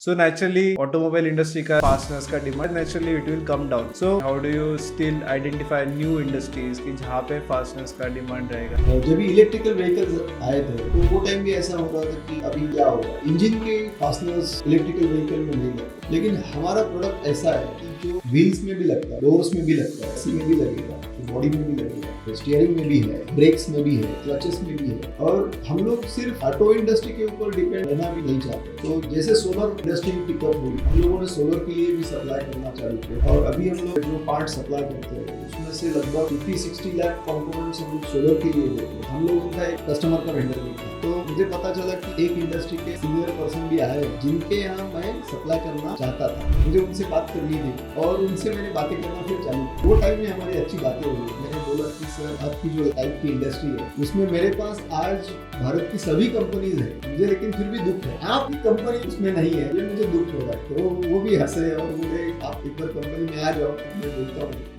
So naturally, automobile industry का fastness का demand naturally it will come down. So how do you still identify new industries कि जहाँ पे fastness का demand रहेगा? जब इलेक्ट्रिकल व्हीकल्स आए थे तो वो टाइम भी ऐसा हो रहा था कि अभी क्या होगा, इंजन के फास्टनर्स इलेक्ट्रिकल व्हीकल में नहीं लगते, लेकिन हमारा प्रोडक्ट ऐसा है कि जो व्हील्स में भी लगता है, डोर्स में भी लगता है, सीट में भी लगेगा, बॉडी में भी लगेगा, स्टीयरिंग में भी है, ब्रेक्स में भी है, क्लचेस में भी है। और हम लोग सिर्फ ऑटो इंडस्ट्री के ऊपर डिपेंड रहना भी नहीं चाहते। तो जैसे सोलर इंडस्ट्री पिकअप हुई, हम लोगों ने सोलर के लिए भी सप्लाई करना चालू किया और अभी हम लोग जो पार्ट सप्लाई करते हैं उसमें से लगभग 50-60 लाख कंपोनेंट्स हम लोग सोलर के लिए देते हैं। हम लोगों का एक कस्टमर का वेंडर भी था, तो मुझे पता चला कि एक इंडस्ट्री के सीनियर पर्सन भी आए जिनके यहाँ मैं सप्लाई करना चाहता था। मुझे उनसे बात करनी थी और उनसे मैंने बातें करना फिर चालू। वो टाइम में हमारी अच्छी बातें हुई। मैंने बोला कि सर, आपकी जो टाइप की इंडस्ट्री है उसमें मेरे पास आज भारत की सभी कंपनीज है, मुझे लेकिन फिर भी दुख है आपकी कंपनी उसमें नहीं है, ये मुझे दुख हो रहा है। तो वो भी हंसे और बोले आप एक बार कंपनी में आ जाओ, मैं बोलता हूँ।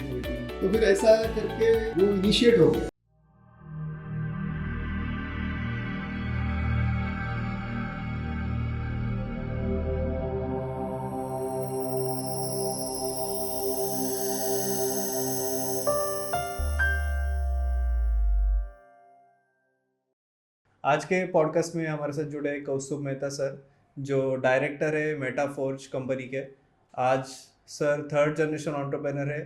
तो फिर ऐसा करके वो इनिशिएट हो गया। आज के पॉडकास्ट में हमारे साथ जुड़े हैं कौस्तुभ मेहता सर, जो डायरेक्टर है मेटाफोर्ज कंपनी के। आज सर थर्ड जनरेशन एंटरप्रेन्योर है।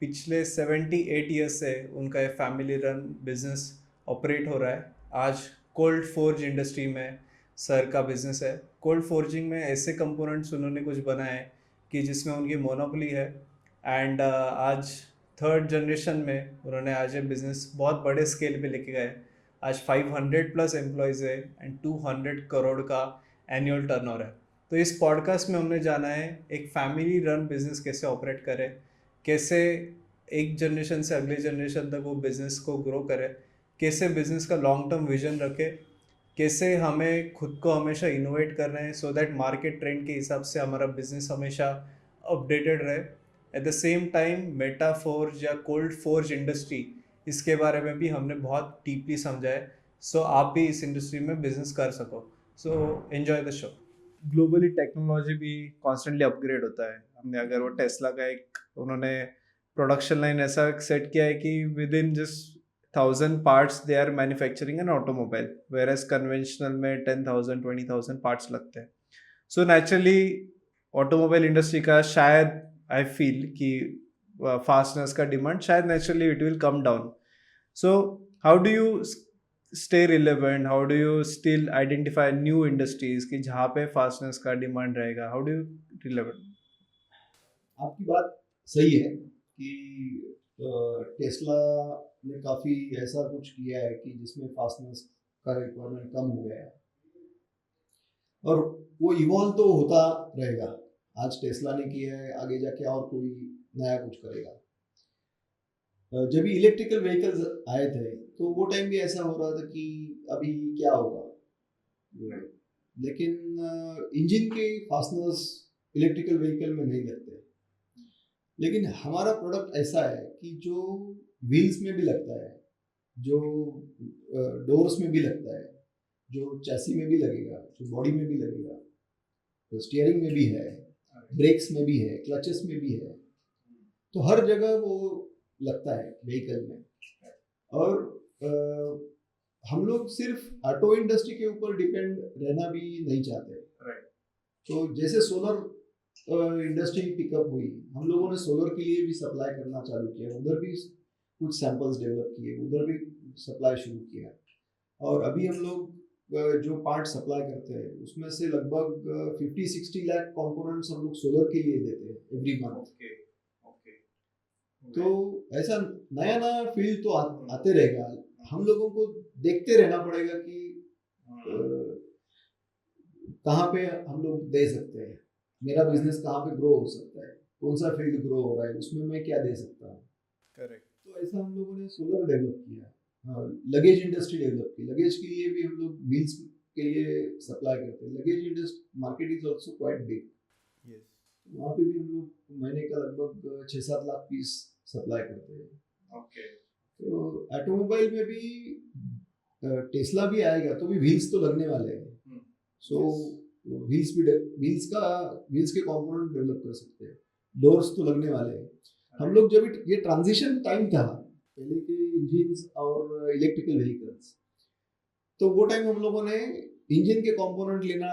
पिछले 78 ईयर्स से उनका ये फैमिली रन बिजनेस ऑपरेट हो रहा है। आज कोल्ड फोर्ज इंडस्ट्री में सर का बिजनेस है। कोल्ड फोर्जिंग में ऐसे कंपोनेंट्स उन्होंने कुछ बनाए हैं कि जिसमें उनकी मोनोपोली है। एंड आज थर्ड जनरेशन में उन्होंने आज ये बिज़नेस बहुत बड़े स्केल पे लेके गए। आज 500 प्लस एम्प्लॉयज़ है एंड 200 करोड़ का एनुअल टर्नओवर है। तो इस पॉडकास्ट में हमने जाना है एक फैमिली रन बिजनेस कैसे ऑपरेट करे, कैसे एक जनरेशन से अगले जनरेशन तक वो बिज़नेस को ग्रो करे, कैसे बिज़नेस का लॉन्ग टर्म विजन रखे, कैसे हमें खुद को हमेशा इनोवेट कर रहे हैं सो दैट मार्केट ट्रेंड के हिसाब से हमारा बिजनेस हमेशा अपडेटेड रहे। एट द सेम टाइम मेटाफोर्ज या कोल्ड फोर्ज इंडस्ट्री, इसके बारे में भी हमने बहुत डीपली समझा है, सो आप भी इस इंडस्ट्री में बिजनेस कर सको। So enjoy the show. Globally technology भी कॉन्स्टेंटली अपग्रेड होता है। हमने अगर वो टेस्ला का एक उन्होंने प्रोडक्शन लाइन ऐसा सेट किया है कि within just 1000 parts they are manufacturing an automobile, whereas conventional में 10,000 20,000 पार्ट्स लगते हैं। सो नेचुरली ऑटोमोबाइल इंडस्ट्री का शायद आई फील कि फास्टनेस का डिमांड शायद naturally it will come down. So how do you stay relevant, how do you still identify new industries कि जहाँ पे फास्टनेस का डिमांड रहेगा? How do you relevant? आपकी बात सही है कि टेस्ला ने काफ़ी ऐसा कुछ किया है कि जिसमें फास्टनेस का रिक्वायरमेंट कम हो गया है और वो इवॉल्व तो होता रहेगा। आज टेस्ला ने किया है, आगे जाके और कोई नया कुछ करेगा। जब इलेक्ट्रिकल व्हीकल्स आए थे तो वो टाइम भी ऐसा हो रहा था कि अभी क्या होगा, लेकिन इंजन के फास्टनर्स इलेक्ट्रिकल व्हीकल में नहीं लगते, लेकिन हमारा प्रोडक्ट ऐसा है कि जो व्हील्स में भी लगता है, जो डोर्स में भी लगता है, जो चैसी में भी लगेगा, जो बॉडी में भी लगेगा, तो स्टीयरिंग में भी है, ब्रेक्स में भी है, क्लचेस में भी है, तो हर जगह वो लगता है व्हीकल में। और हम लोग सिर्फ ऑटो इंडस्ट्री के ऊपर डिपेंड रहना भी नहीं चाहते। तो जैसे सोलर इंडस्ट्री पिकअप हुई, हम लोगों ने सोलर के लिए भी सप्लाई करना चालू किया, उधर भी कुछ सैंपल्स डेवलप किए, उधर भी सप्लाई शुरू किया। और अभी हम लोग जो पार्ट सप्लाई करते हैं उसमें से लगभग 50-60 लाख कंपोनेंट्स हम लोग सोलर के लिए देते हैं एवरी मंथ। तो ऐसा नया नया फील्ड तो आते रहेगा। हम लोगों को देखते रहना पड़ेगा कि कहाँ पे हम लोग दे सकते हैं, मेरा बिजनेस कहाँ पे ग्रो हो सकता है, कौन सा फील्ड ग्रो हो रहा है, उसमें मैं क्या दे सकता हूँ। करेक्ट। तो ऐसा हम लोगों ने सोलर डेवलप किया, लगेज इंडस्ट्री डेवलप की। लगेज के लिए भी हम लोग व्हील्स के लिए सप्लाई करते हैं। Luggage industry market is also quite big. वहाँ पे भी हम लोग महीने का लगभग 6-7 लाख पीस सप्लाई करते हैं। तो ऑटोमोबाइल में भी टेस्ला भी आएगा तो भी व्हील्स तो लगने वाले हैं। सो व्हील्स के कंपोनेंट डेवलप कर सकते हैं, डोर्स तो लगने वाले हैं। हम लोग जब ये ट्रांजिशन टाइम था पहले के इंजिन्स और इलेक्ट्रिकल व्हीकल्स, तो वो टाइम हम लोगों ने इंजन के कंपोनेंट लेना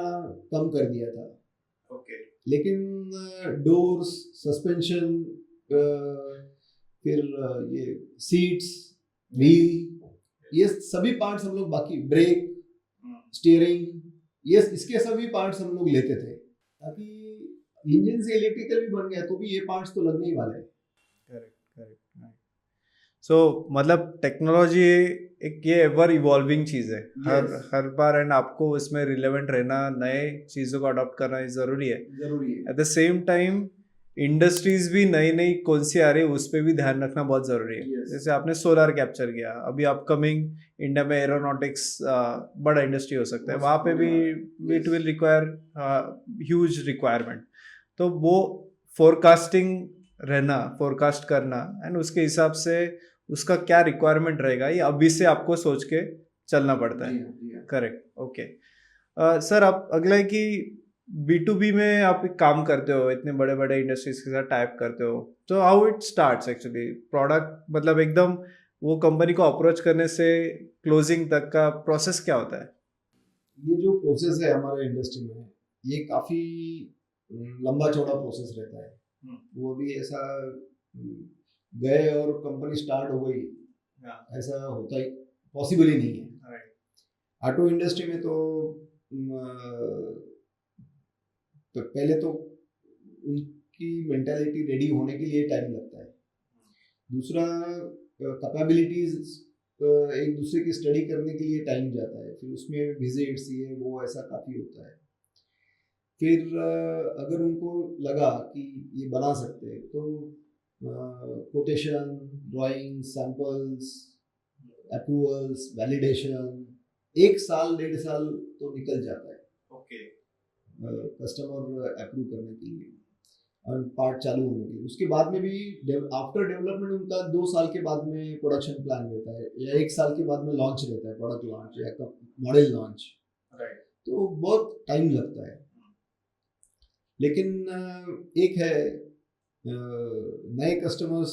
कम कर दिया था। ओके। लेकिन डोर्स, सस्पेंशन, फिर ये सीट्स, व्हील, ये सभी पार्ट्स हम लोग, बाकी ब्रेक, स्टीयरिंग, ये इसके सभी पार्ट्स हम लोग लेते थे, ताकि इंजन से इलेक्ट्रिकल भी बन गया तो भी ये पार्ट्स तो लगने ही वाले हैं। Correct correct. सो मतलब टेक्नोलॉजी एक ये एवर इवॉल्विंग चीज़ है, हर बार, एंड आपको उसमें रिलेवेंट रहना, नए चीज़ों को अडॉप्ट करना ज़रूरी है। Eight the same time industries भी नई नई कौन सी आ रही है उस पर भी ध्यान रखना बहुत ज़रूरी है। जैसे आपने सोलर कैप्चर किया, अभी अपकमिंग इंडिया में एरोनॉटिक्स बड़ा इंडस्ट्री हो सकता है, वहाँ पे भी it will require huge requirement. तो वो फोरकास्टिंग रहना, फोरकास्ट करना, एंड उसके हिसाब से उसका क्या रिक्वायरमेंट रहेगा, ये अभी से आपको सोच के चलना पड़ता है। करेक्ट। ओके सर, आप अगला है कि B2B में आप एक काम करते हो, इतने बड़े बड़े इंडस्ट्रीज के साथ टाइप करते हो, तो how it starts actually product, मतलब एकदम वो कंपनी को अप्रोच करने से क्लोजिंग तक का प्रोसेस क्या होता है? ये जो प्रोसेस है हमारे इंडस्ट्री में, ये काफ़ी लंबा चौड़ा प्रोसेस रहता है। वो भी ऐसा गए और कंपनी स्टार्ट हो गई, ऐसा होता ही पॉसिबल ही नहीं है। ऑटो इंडस्ट्री में तो पहले तो उनकी मेंटालिटी रेडी होने के लिए टाइम लगता है। दूसरा, कैपेबिलिटीज एक दूसरे की स्टडी करने के लिए टाइम जाता है, फिर उसमें विजिट्स, ये वो ऐसा काफ़ी होता है। फिर अगर उनको लगा कि ये बना सकते हैं तो quotation, drawing, samples, approvals, validation, 1 साल 1.5 साल तो निकल जाता है कस्टमर अप्रूव करने के लिए और पार्ट चालू होने के लिए। उसके बाद में भी आफ्टर डेवलपमेंट उनका 2 साल के बाद में प्रोडक्शन प्लान रहता है, या 1 साल के बाद में लॉन्च रहता है, प्रोडक्ट लॉन्च या मॉडल लॉन्च। तो बहुत टाइम लगता है। लेकिन एक है नए कस्टमर्स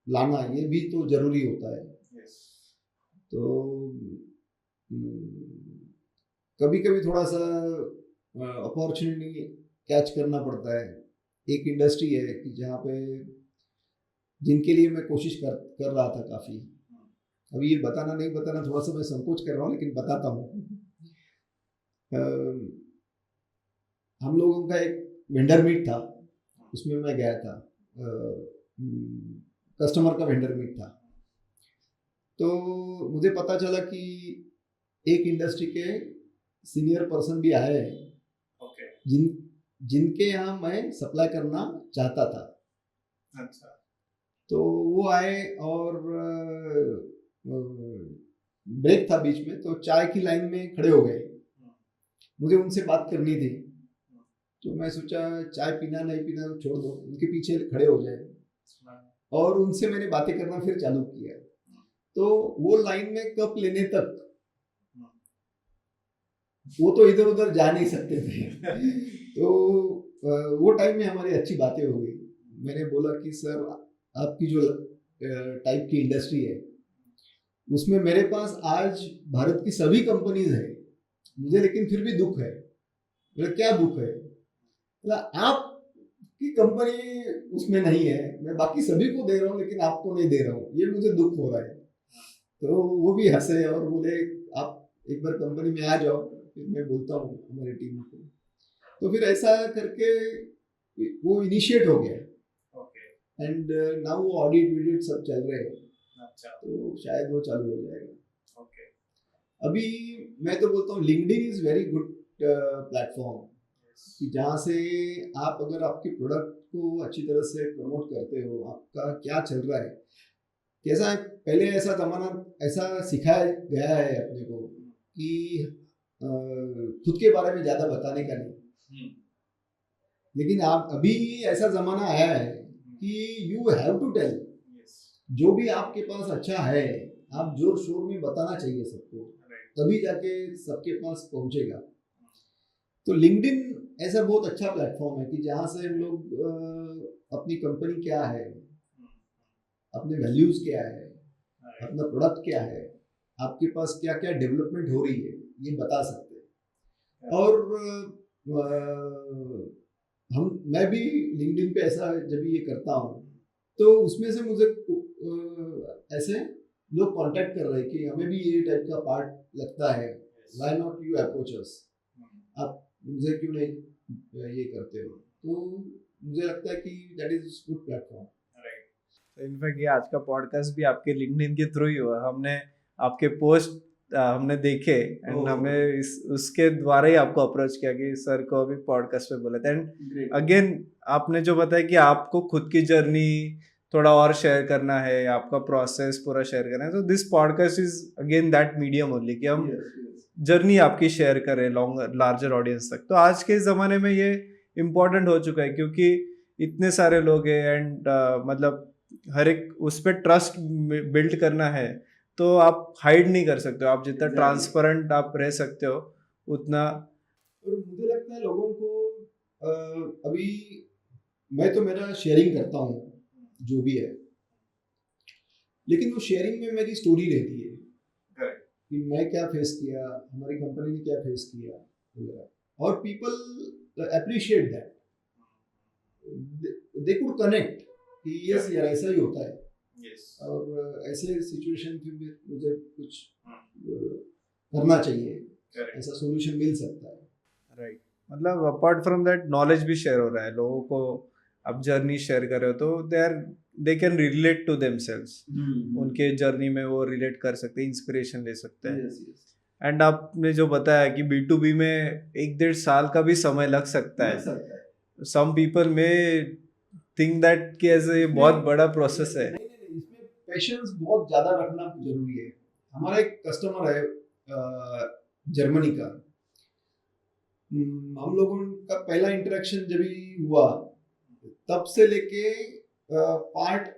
लाना, ये भी तो जरूरी होता है। तो कभी कभी थोड़ा सा अपॉर्चुनिटी कैच करना पड़ता है। एक इंडस्ट्री है कि जहाँ पे जिनके लिए मैं कोशिश कर रहा था काफ़ी, अभी ये बताना नहीं बताना थोड़ा सा मैं संकोच कर रहा हूँ, लेकिन बताता हूँ। हम लोगों का एक वेंडर मीट था, उसमें मैं गया था, कस्टमर का वेंडर मीट था। तो मुझे पता चला कि एक इंडस्ट्री के सीनियर पर्सन भी आए हैं, जिनके यहाँ मैं सप्लाई करना चाहता था। अच्छा। तो वो आए और ब्रेक था बीच में, तो चाय की लाइन में खड़े हो गए। मुझे उनसे बात करनी थी, तो मैं सोचा चाय पीना नहीं पीना छोड़ दो, उनके पीछे खड़े हो जाए, और उनसे मैंने बातें करना फिर चालू किया। तो वो लाइन में कप लेने तक वो तो इधर उधर जा नहीं सकते थे। तो वो टाइम में हमारी अच्छी बातें हो गई। मैंने बोला कि सर, आपकी जो टाइप की इंडस्ट्री है उसमें मेरे पास आज भारत की सभी कंपनीज है, मुझे लेकिन फिर भी दुख है। बोला क्या दुख है? बोला आपकी कंपनी उसमें नहीं है, मैं बाकी सभी को दे रहा हूँ लेकिन आपको नहीं दे रहा हूँ, ये मुझे दुख हो रहा है। तो वो भी हंसे और बोले आप एक बार कंपनी में आ जाओ, फिर मैं बोलता हूँ हमारी टीम को। तो फिर ऐसा करके वो इनिशिएट हो गया, एंड नाउ वो ऑडिट सब चल रहे हैं। अच्छा। तो शायद वो चालू हो जाएगा। ओके। अभी मैं तो बोलता हूँ LinkedIn is very good platform, कि जहाँ से आप अगर आपके प्रोडक्ट को अच्छी तरह से प्रमोट करते हो, आपका क्या चल रहा है, कैसा है। पहले ऐसा जमाना ऐसा सिखाया गया है अपने को कि खुद के बारे में ज़्यादा बताने का नहीं, लेकिन आप अभी ऐसा ज़माना आया है कि यू हैव टू टेल। जो भी आपके पास अच्छा है आप जोर शोर में बताना चाहिए सबको, तभी जाके सबके पास पहुंचेगा। तो लिंक्डइन ऐसा बहुत अच्छा प्लेटफॉर्म है कि जहाँ से हम लोग अपनी कंपनी क्या है, अपने वैल्यूज क्या है, अपना प्रोडक्ट क्या है, आपके पास क्या क्या डेवलपमेंट हो रही है, ये बता सकते हैं। और मैं भी लिंक्डइन पे ऐसा जब ये करता हूँ तो उसमें से मुझे ऐसे लोग कांटेक्ट कर रहे हैं कि हमें भी ये टाइप का पार्ट लगता है, व्हाई नॉट यू अप्रोच अस, आप मुझे क्यों नहीं ये करते हो। तो मुझे लगता है कि that is good platform. In fact ये आज का पॉडकास्ट भी आपके लिंक्डइन के थ्रू ही हुआ। हमने आपके पोस्ट हमने देखे एंड हमें उसके द्वारा ही आपको अप्रोच किया कि सर को अभी पॉडकास्ट पे बोला था। एंड अगेन आपने जो बताया कि आपको खुद की जर्नी थोड़ा और शेयर करना है, आपका प्रोसेस पूरा शेयर करना है, तो this podcast is again that medium only कि हम जर्नी आपकी शेयर करें लॉन्ग लार्जर ऑडियंस तक। तो आज के ज़माने में ये इम्पोर्टेंट हो चुका है क्योंकि इतने सारे लोग हैं एंड मतलब हर एक उस पर ट्रस्ट बिल्ड करना है तो आप हाइड नहीं कर सकते हो। आप जितना ट्रांसपेरेंट आप रह सकते हो उतना। और मुझे लगता है लोगों को अभी मैं तो मेरा शेयरिंग करता हूँ जो भी है, लेकिन वो शेयरिंग में मेरी स्टोरी रहती है कि मैं क्या फेस किया, हमारी कंपनी ने क्या फेस किया वगैरह, और people appreciate that, they could connect कि यस यार ऐसा ही होता है। और ऐसे सिचुएशन में मुझे कुछ करना चाहिए, ऐसा सॉल्यूशन मिल सकता है। राइट, मतलब अपार्ट फ्रॉम दैट नॉलेज भी शेयर हो रहा है लोगों को। आप जर्नी शेयर कर रहे हो तो they can relate to themselves, उनके जर्नी में वो रिलेट कर सकते हैं, इंस्पिरेशन ले सकते हैं। एंड आपने जो बताया कि B2B में 1-1.5 साल का भी समय लग सकता है। सम पीपल में थिंक दैट कि ऐसे ये बहुत बड़ा प्रोसेस है। नहीं, इसमें पेशेंस बहुत ज़्यादा रखना जरूरी है। हमारा एक कस्टमर है जर्मनी का, हम लोगों का पहला इंटरेक्शन जब ही हुआ तब से लेके पार्ट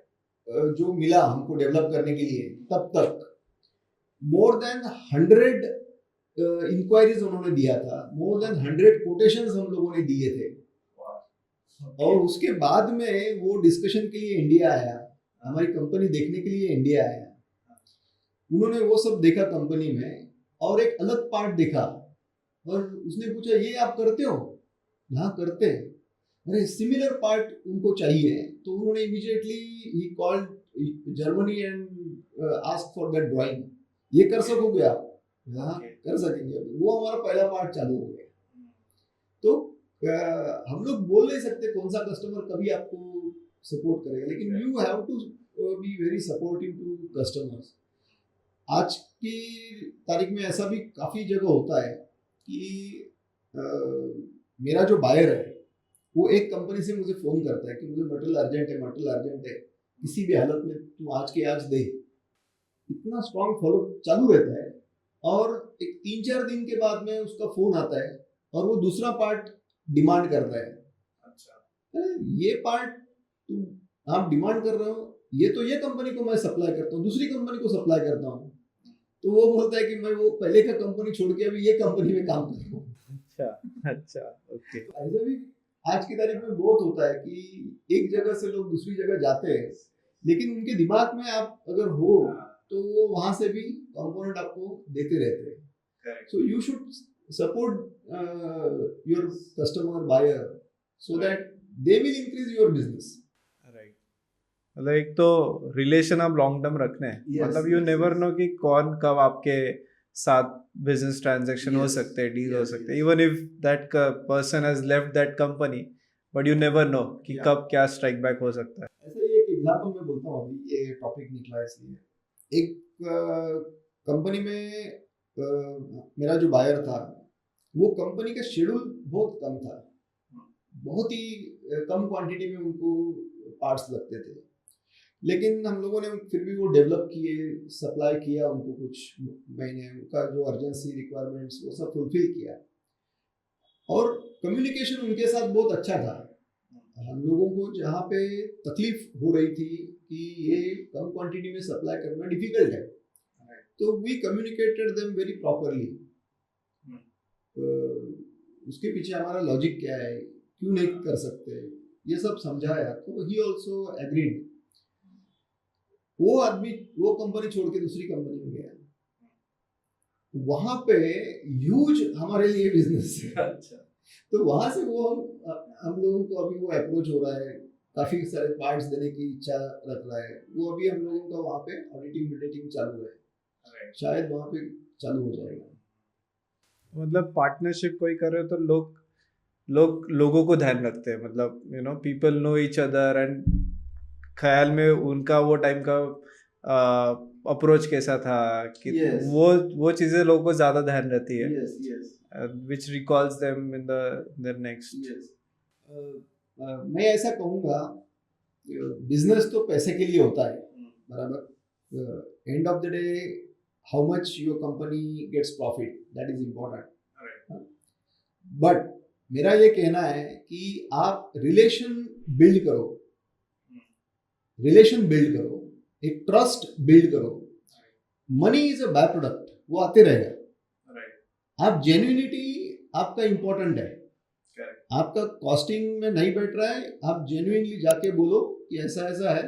जो मिला हमको डेवलप करने के लिए तब तक मोर देन 100 इंक्वायरीज उन्होंने दिया था, मोर देन 100 कोटेशंस हम लोगों ने दिए थे। और उसके बाद में वो डिस्कशन के लिए इंडिया आया, हमारी कंपनी देखने के लिए इंडिया आया। उन्होंने वो सब देखा कंपनी में और एक अलग पार्ट देखा और उसने पूछा ये आप करते हो? हाँ करते हैं। अरे सिमिलर पार्ट उनको चाहिए, तो उन्होंने immediately he called Germany and ask for that drawing. ये कर सकोगे आप? हाँ कर सकेंगे। वो हमारा पहला पार्ट चालू हो गया। तो हम लोग बोल नहीं सकते कौन सा कस्टमर कभी आपको सपोर्ट करेगा, लेकिन you have to be very supportive to customers. आज की तारीख में ऐसा भी काफ़ी जगह होता है कि मेरा जो बायर है वो एक कंपनी से मुझे फ़ोन करता है कि मुझे मटेरियल अर्जेंट है, किसी भी हालत में तू आज के आज दे। इतना स्ट्रॉन्ग फॉलो चालू रहता है और एक 3-4 दिन के बाद में उसका फ़ोन आता है और वो दूसरा पार्ट डिमांड करता है। अच्छा, ये पार्ट आप डिमांड कर रहे हो, ये कंपनी को मैं सप्लाई करता हूँ, दूसरी कंपनी को सप्लाई करता हूँ। तो वो बोलता है कि मैं वो पहले का कंपनी छोड़ के अभी ये कंपनी में काम कर रहा हूँ। अच्छा ओके। ऐसा भी आज की तारीख में बहुत होता है कि एक जगह से लोग दूसरी जगह जाते हैं, लेकिन उनके दिमाग में आप अगर हो तो वो वहां से भी कंपोनेंट आपको देते रहते हैं। So you should support your customer buyer so that they will increase your business. मतलब एक तो रिलेशन आप लॉन्ग टर्म रखने हैं, मतलब यू नेवर नो कि कौन कब आपके साथ बिजनेस ट्रांजैक्शन हो सकते हैं, डील हो सकते हैं, even if that person has left that company, but you never know कि कब क्या स्ट्राइक बैक हो सकता है। ऐसे ही एक एग्जांपल मैं बोलता हूँ, अभी ये टॉपिक निकला इसलिए। एक कंपनी में मेरा जो बायर था वो कंपनी का शेड्यूल बहुत कम था, बहुत ही कम क्वांटिटी में उनको पार्ट्स लगते थे, लेकिन हम लोगों ने फिर भी वो डेवलप किए, सप्लाई किया उनको कुछ महीने, उनका जो अर्जेंसी रिक्वायरमेंट्स वो सब फुलफिल किया और कम्युनिकेशन उनके साथ बहुत अच्छा था। हम लोगों को जहाँ पे तकलीफ हो रही थी कि ये कम क्वांटिटी में सप्लाई करना डिफिकल्ट है, तो we communicated them very properly. उसके पीछे हमारा लॉजिक क्या है, क्यों नहीं कर सकते, ये सब समझाया तो ही ऑल्सो एग्रीड। वो आदमी वो कंपनी छोड़ के दूसरी कंपनी में गया, वहां पे ह्यूज हमारे लिए बिजनेस है। अच्छा। तो वहां से वो हम लोगों को अभी वो अप्रोच हो रहा है, काफी सारे पार्ट्स देने की इच्छा रख रहा है वो। अभी हम लोगों का वहाँ पे ऑडिटिंग चालू है, शायद वहाँ पे चालू हो जाएगा। मतलब पार्टनरशिप कोई कर रहे हो तो लोगों को ध्यान रखते हैं, मतलब people know each other and ख्याल में उनका वो टाइम का अप्रोच कैसा था कि Yes. वो चीजें लोगों को ज्यादा ध्यान रहती है, Yes, yes, which recalls them in their next. yes. मैं ऐसा कहूँगा, बिजनेस तो पैसे के लिए होता है, बराबर। End of the day how much your company gets profit, that is important. But मेरा ये कहना है कि आप रिलेशन बिल्ड करो, एक ट्रस्ट बिल्ड करो। Money is a by product, वो आते रहेगा। आप जेन्युइनिटी आपका इंपॉर्टेंट है, आपका कॉस्टिंग में नहीं बैठ रहा है, आप जेन्युइनली जाके बोलो कि ऐसा ऐसा है।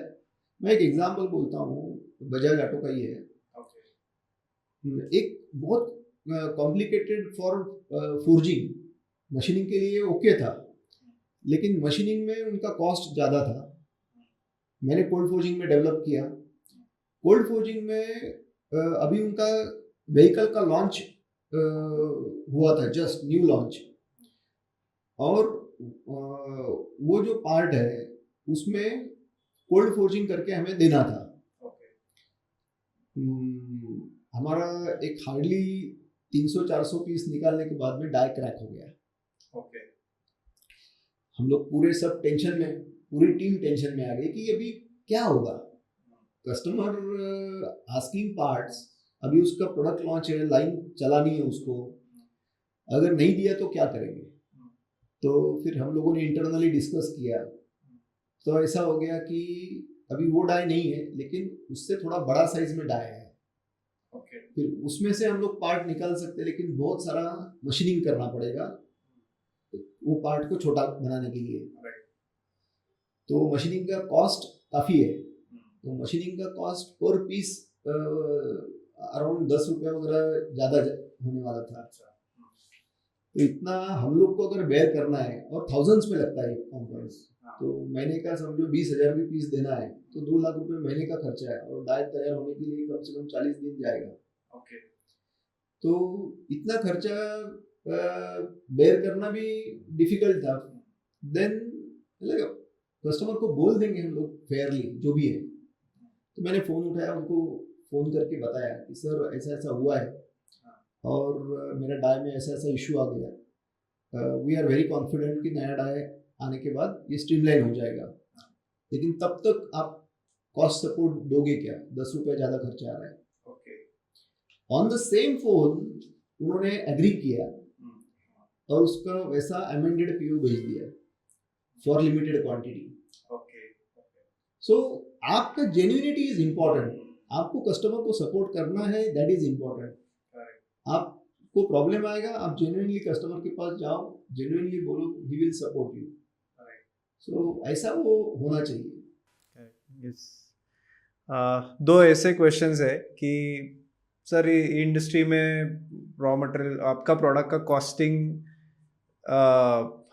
मैं एक एग्जांपल बोलता हूँ, बजाज ऑटो का ही है। एक बहुत कॉम्प्लिकेटेड फॉर फोर्जिंग, मशीनिंग के लिए ओके था, लेकिन मशीनिंग में उनका कॉस्ट ज़्यादा था। मैंने कोल्ड फोर्जिंग में डेवलप किया। कोल्ड फोर्जिंग में अभी उनका व्हीकल का लॉन्च हुआ था, जस्ट न्यू लॉन्च, और वो जो पार्ट है उसमें कोल्ड फोर्जिंग करके हमें देना था। हमारा एक हार्डली 300-400 पीस निकालने के बाद में डाई क्रैक हो गया। हम लोग पूरी टीम टेंशन में आ गई कि अभी क्या होगा। कस्टमर आस्किंग पार्ट्स, अभी उसका प्रोडक्ट लॉन्च है, लाइन चलानी है उसको, अगर नहीं दिया तो क्या करेंगे। तो फिर हम लोगों ने इंटरनली डिस्कस किया, तो ऐसा हो गया कि अभी वो डाई नहीं है, लेकिन उससे थोड़ा बड़ा साइज में डाई है। फिर उसमें से हम लोग पार्ट निकाल सकते हैं, लेकिन बहुत सारा मशीनिंग करना पड़ेगा वो पार्ट को छोटा बनाने के लिए। तो मशीनिंग का कॉस्ट काफ़ी है। तो मशीनिंग का कॉस्ट पर पीस अराउंड 10 रुपये वगैरह ज़्यादा होने वाला था। तो इतना हम लोग को अगर बेयर करना है, और थाउजेंड्स में लगता है कॉम्पोनेंट्स, तो महीने का समझो 20,000 भी पीस देना है तो 2 लाख रुपए महीने का खर्चा है, और डाई तैयार होने के लिए कम से कम 40 दिन जाएगा। तो इतना खर्चा बेयर करना भी डिफिकल्ट था। देन कस्टमर को बोल देंगे हम लोग फेयरली जो भी है। तो मैंने फ़ोन उठाया, उनको फ़ोन करके बताया कि सर ऐसा ऐसा हुआ है और मेरा डाई में ऐसा ऐसा इशू आ गया। वी आर वेरी कॉन्फिडेंट कि नया डाई आने के बाद ये स्ट्रीमलाइन हो जाएगा, लेकिन तब तक आप कॉस्ट सपोर्ट दोगे क्या, 10 रुपये ज़्यादा खर्चा आ रहा है। ऑन द सेम फोन उन्होंने एग्री किया और उसका वैसा अमेंडेड पीओ भेज दिया फॉर लिमिटेड क्वांटिटी। सो आपका जेन्युइनिटी इज इम्पोर्टेंट, आपको कस्टमर को सपोर्ट करना है, दैट इज इम्पोर्टेंट। आपको प्रॉब्लम आएगा, आप जेन्युइनली कस्टमर के पास जाओ, जेन्युइनली बोलो, he will support you. So ऐसा वो होना चाहिए। दो ऐसे क्वेश्चंस है कि सर इंडस्ट्री में रॉ मटेरियल, आपका प्रोडक्ट का कॉस्टिंग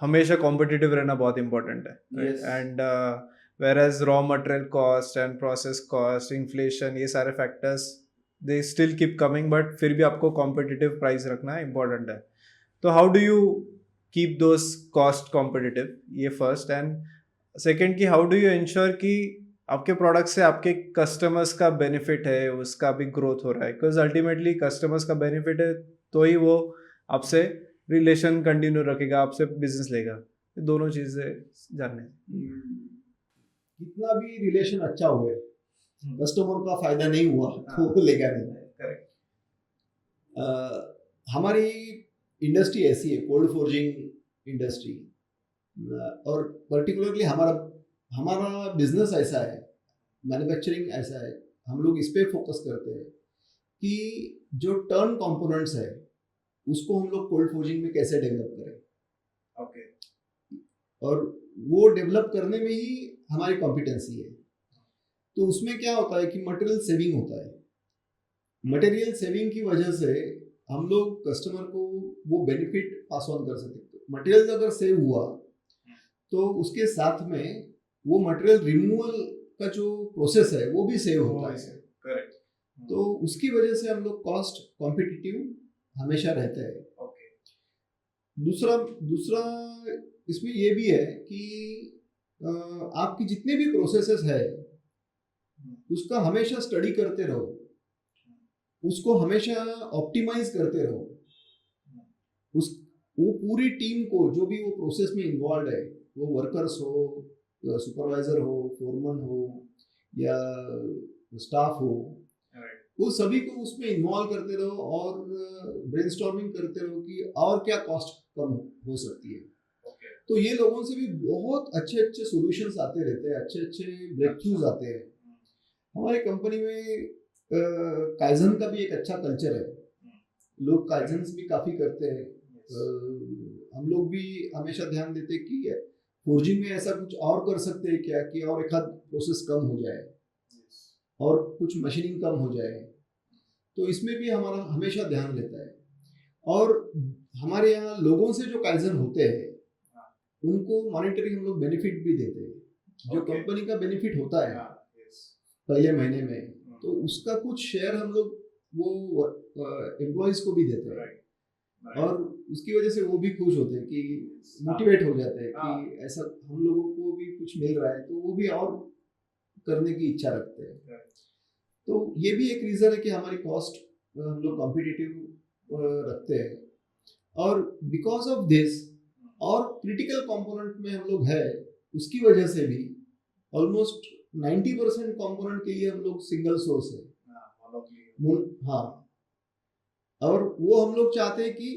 हमेशा कॉम्पिटिटिव रहना बहुत इम्पोर्टेंट है, and whereas raw material cost and process cost, inflation, ये सारे factors they still keep coming, but फिर भी आपको competitive price रखना important है। तो how do you keep those cost competitive, ये first, and second कि how do you ensure कि आपके प्रोडक्ट से आपके कस्टमर्स का बेनिफिट है, उसका भी ग्रोथ हो रहा है, बिकॉज अल्टीमेटली कस्टमर्स का बेनिफिट है तो ही वो आपसे रिलेशन कंटिन्यू रखेगा, आपसे बिजनेस लेगा। दोनों चीज़ें जानने। कितना भी रिलेशन अच्छा हुए, कस्टमर का फायदा नहीं हुआ तो वो लेगा नहीं। करेक्ट। हमारी इंडस्ट्री ऐसी है, कोल्ड फोर्जिंग इंडस्ट्री, और पर्टिकुलरली हमारा बिजनेस ऐसा है, मैन्युफैक्चरिंग ऐसा है, हम लोग इस पे फोकस करते हैं कि जो टर्न कंपोनेंट्स है उसको हम लोग कोल्ड फोर्जिंग में कैसे डेवलप करें। और वो डेवलप करने में ही हमारी कॉम्पिटेंसी है। तो उसमें क्या होता है कि मटेरियल सेविंग होता है। मटेरियल सेविंग की वजह से हम लोग कस्टमर को वो बेनिफिट पास ऑन कर सकते हैं। मटेरियल अगर सेव हुआ तो उसके साथ में वो मटेरियल रिमूवल का जो प्रोसेस है वो भी सेव होता है। करेक्ट। तो उसकी वजह से हम लोग कॉस्ट कॉम्पिटिटिव हमेशा रहते हैं। दूसरा इसमें ये भी है कि आपकी जितने भी प्रोसेसेस है उसका हमेशा स्टडी करते रहो, उसको हमेशा ऑप्टिमाइज करते रहो। वो पूरी टीम को जो भी वो प्रोसेस में इन्वॉल्व है, वो वर्कर्स हो, सुपरवाइजर हो, फोरमैन हो या स्टाफ हो, वो सभी को उसमें इन्वॉल्व करते रहो और ब्रेनस्टॉर्मिंग करते रहो कि और क्या कॉस्ट कम हो सकती है। तो ये लोगों से भी बहुत अच्छे अच्छे सॉल्यूशंस आते रहते हैं, अच्छे अच्छे ब्रेक थ्रूज आते हैं। हमारी कंपनी में काइजन का भी एक अच्छा कल्चर है, लोग काइजन्स भी काफ़ी करते हैं। हम लोग भी हमेशा ध्यान देते कि फोर्जिंग में ऐसा कुछ और कर सकते हैं क्या कि और एक आध प्रोसेस कम हो जाए और कुछ मशीनिंग कम हो जाए। तो इसमें भी हमारा हमेशा ध्यान रहता है। और हमारे यहाँ लोगों से जो काइजन होते हैं उनको मॉनेटरी हम लोग बेनिफिट भी देते हैं। जो कंपनी का बेनिफिट होता है पहले महीने में, तो उसका कुछ शेयर हम लोग वो एम्प्लॉयज को भी देते हैं। और उसकी वजह से वो भी खुश होते हैं कि मोटिवेट हो जाते हैं कि ऐसा हम लोगों को भी कुछ मिल रहा है, तो वो भी और करने की इच्छा रखते हैं। तो ये भी एक रीज़न है कि हमारी कॉस्ट हम लोग कॉम्पिटिटिव रखते हैं। और बिकॉज ऑफ दिस और क्रिटिकल कंपोनेंट में हम लोग है, उसकी वजह से भी ऑलमोस्ट 90% कंपोनेंट के लिए हम लोग सिंगल सोर्स है। हाँ, और वो हम लोग चाहते हैं कि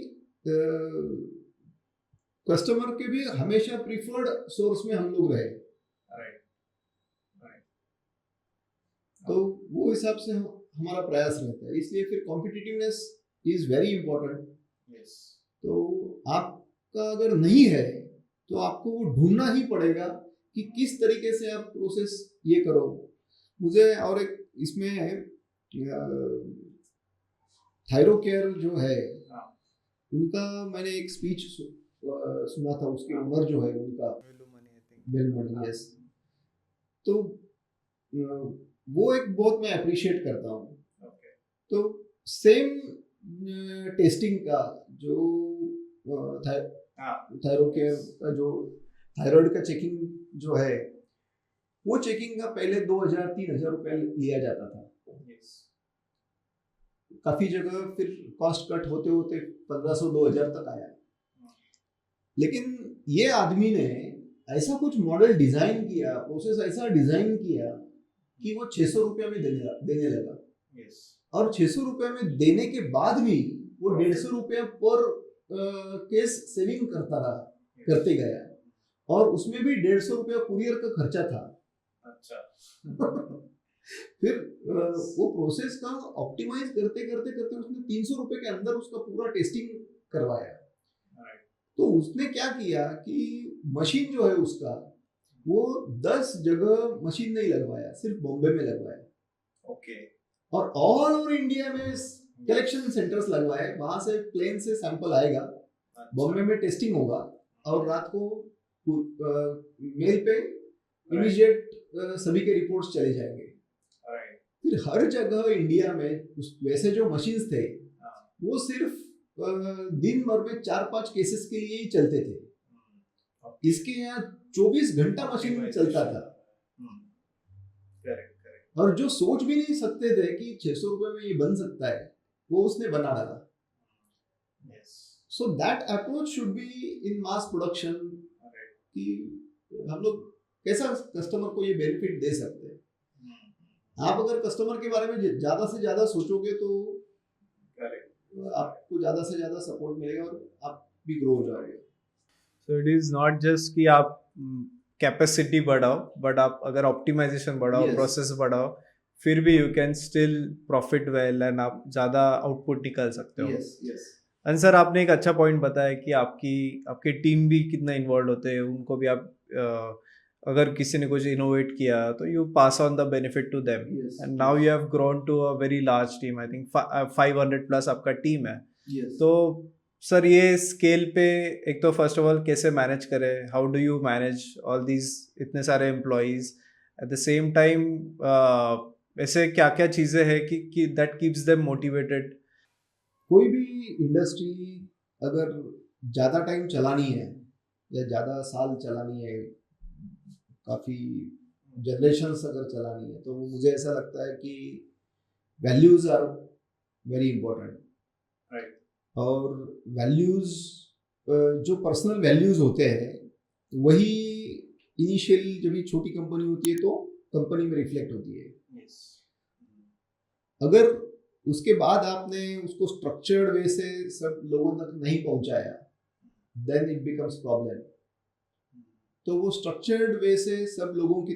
कस्टमर के भी हमेशा प्रीफर्ड सोर्स में हम लोग रहे। तो वो हिसाब से हमारा प्रयास रहता है। इसलिए फिर कॉम्पिटिटिवनेस इज वेरी इंपॉर्टेंट। तो आपका अगर नहीं है तो आपको वो ढूंढना ही पड़ेगा कि किस तरीके से आप प्रोसेस ये करो। मुझे और एक इसमें थायरोकेयर जो है उनका मैंने एक स्पीच सुना था, उसके ओनर जो है उनका वेलमनी, यस। तो वो एक बहुत मैं अप्रिशिएट करता हूँ। तो सेम टेस्टिंग का जो थायरोकेयर का जो थायराइड का चेकिंग जो है, वो चेकिंग का पहले 2000-3000 रुपये लिया जाता था। काफी जगह फिर कॉस्ट कट होते होते 1500-2000 तक आया। लेकिन ये आदमी ने ऐसा कुछ मॉडल डिजाइन किया, प्रोसेस ऐसा डिजाइन किया कि वो 600 रुपये में देने लगा। और 600 रुपये में देने के बाद भी वो 150 रुपये पर केस सेविंग करते गया। और उसमें भी 150 रुपया कुरियर का खर्चा था। अच्छा। फिर वो प्रोसेस का ऑप्टिमाइज करते उसने 300 रुपये के अंदर उसका पूरा टेस्टिंग करवाया। तो उसने क्या किया कि मशीन जो है उसका वो 10 जगह मशीन नहीं लगवाया, सिर्फ बॉम्बे में लगवाया। और ऑल ओवर इंडिया में कलेक्शन सेंटर्स लगवाए। वहां से प्लेन से सैंपल आएगा, बॉम्बे में टेस्टिंग होगा और रात को मेल पे इमीडिएट सभी के रिपोर्ट्स चले जाएंगे। फिर हर जगह इंडिया में वैसे जो मशीन्स थे वो सिर्फ दिन भर में 4-5 केसेस के लिए ही चलते थे। इसके यहाँ 24 घंटा मशीन चलता था। और जो सोच भी नहीं सकते थे कि 600 रुपये में ये बन सकता है, वो उसने बना डाला। So that approach should be in mass production कि हम लोग कैसा कस्टमर को ये बेनिफिट दे सकते हैं। आप अगर कस्टमर के बारे में ज्यादा से ज्यादा सोचोगे तो आपको ज्यादा से ज्यादा सपोर्ट मिलेगा और आप भी ग्रो हो जाओगे। So it is not just कि आप कैपेसिटी बढ़ाओ, बट आप अगर ऑप्टिमाइजेशन बढ़ाओ, प्रोसेस बढ़ाओ, फिर भी you can still profit well and आप ज्यादा आउटपुट निकाल सकते हो। एंड सर आपने एक अच्छा पॉइंट बताया कि आपकी टीम भी कितना इन्वॉल्व होते हैं, उनको भी आप अगर किसी ने कुछ इनोवेट किया तो you pass on the benefit to them, Yes, and now yes. You have grown to a very large team, I think 500 plus आपका टीम है। Yes. तो सर ये स्केल पे एक तो फर्स्ट ऑफ ऑल कैसे मैनेज करें, how do you manage all these इतने सारे employees at the same time, ऐसे क्या क्या चीज़ें हैं कि दैट कीप्स देम मोटिवेटेड? कोई भी इंडस्ट्री अगर ज़्यादा टाइम चलानी है या ज़्यादा साल चलानी है, काफ़ी जनरेशन्स अगर चलानी है, तो मुझे ऐसा लगता है कि values are very important. Right. और वैल्यूज़, जो पर्सनल वैल्यूज़ होते हैं, वही इनिशियली जब ये छोटी कंपनी होती है तो कंपनी में रिफ्लेक्ट होती है। yes. अगर उसके बाद आपने उसको स्ट्रक्चर्ड वे से सब लोगों तक नहीं पहुंचाया, देन इट बिकम्स प्रॉब्लम। तो वो स्ट्रक्चर्ड वे से सब लोगों के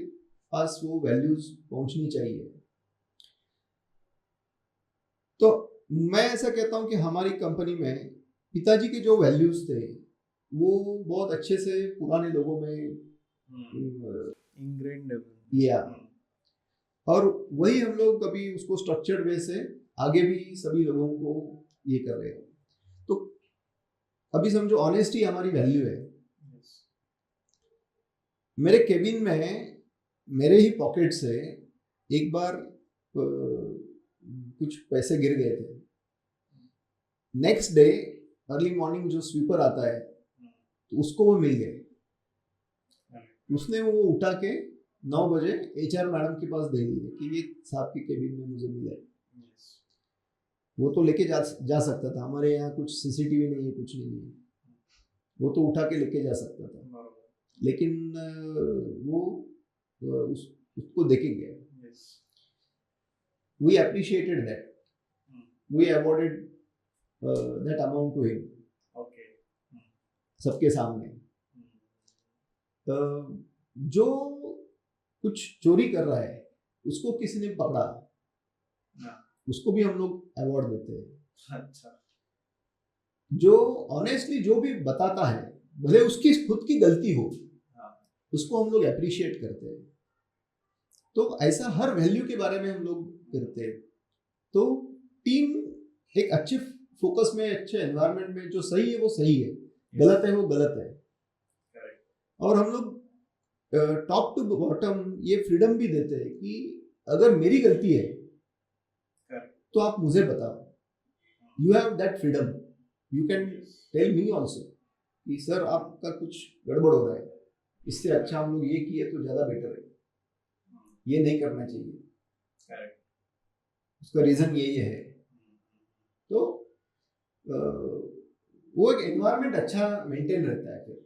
पास वो वैल्यूज पहुंचनी चाहिए। तो मैं ऐसा कहता हूं कि हमारी कंपनी में पिताजी के जो वैल्यूज थे वो बहुत अच्छे से पुराने लोगों में इंग्रेन्ड या, और वही हम लोग कभी उसको स्ट्रक्चर्ड वे से आगे भी सभी लोगों को ये कर रहे हैं। तो अभी समझो ऑनेस्टी हमारी वैल्यू है। मेरे केबिन में मेरे ही पॉकेट से एक बार कुछ पैसे गिर गए थे। नेक्स्ट डे अर्ली मॉर्निंग जो स्वीपर आता है तो उसको वो मिल गए। उसने वो उठा के 9 बजे HR मैडम के पास दे दिए कि ये साहब के केबिन में मुझे मिला है। वो तो लेके जा सकता था, हमारे यहाँ कुछ CCTV नहीं है, कुछ नहीं है, वो तो उठा के लेके जा सकता था, लेकिन वो उसको देके गया। We appreciated that. We awarded that amount to him. Okay. सबके सामने। जो कुछ चोरी कर रहा है उसको किसी ने पकड़ा, उसको भी हम लोग अवार्ड देते हैं। अच्छा। जो ऑनेस्टली जो भी बताता है, भले उसकी खुद की गलती हो, उसको हम लोग अप्रिशिएट करते हैं। तो ऐसा हर वैल्यू के बारे में हम लोग करते हैं। तो टीम एक अच्छे फोकस में, अच्छे एनवायरनमेंट में, जो सही है वो सही है, गलत है वो गलत है। और हम लोग टॉप टू बॉटम ये फ्रीडम भी देते हैं कि अगर मेरी गलती है तो आप मुझे बताओ। You have that freedom, you can tell me also कि सर आपका कुछ गड़बड़ हो रहा है, इससे अच्छा हम लोग ये किए तो ज़्यादा बेटर है, ये नहीं करना चाहिए, उसका रीज़न यही है। तो वो एक एनवायरनमेंट अच्छा मेंटेन रहता है। फिर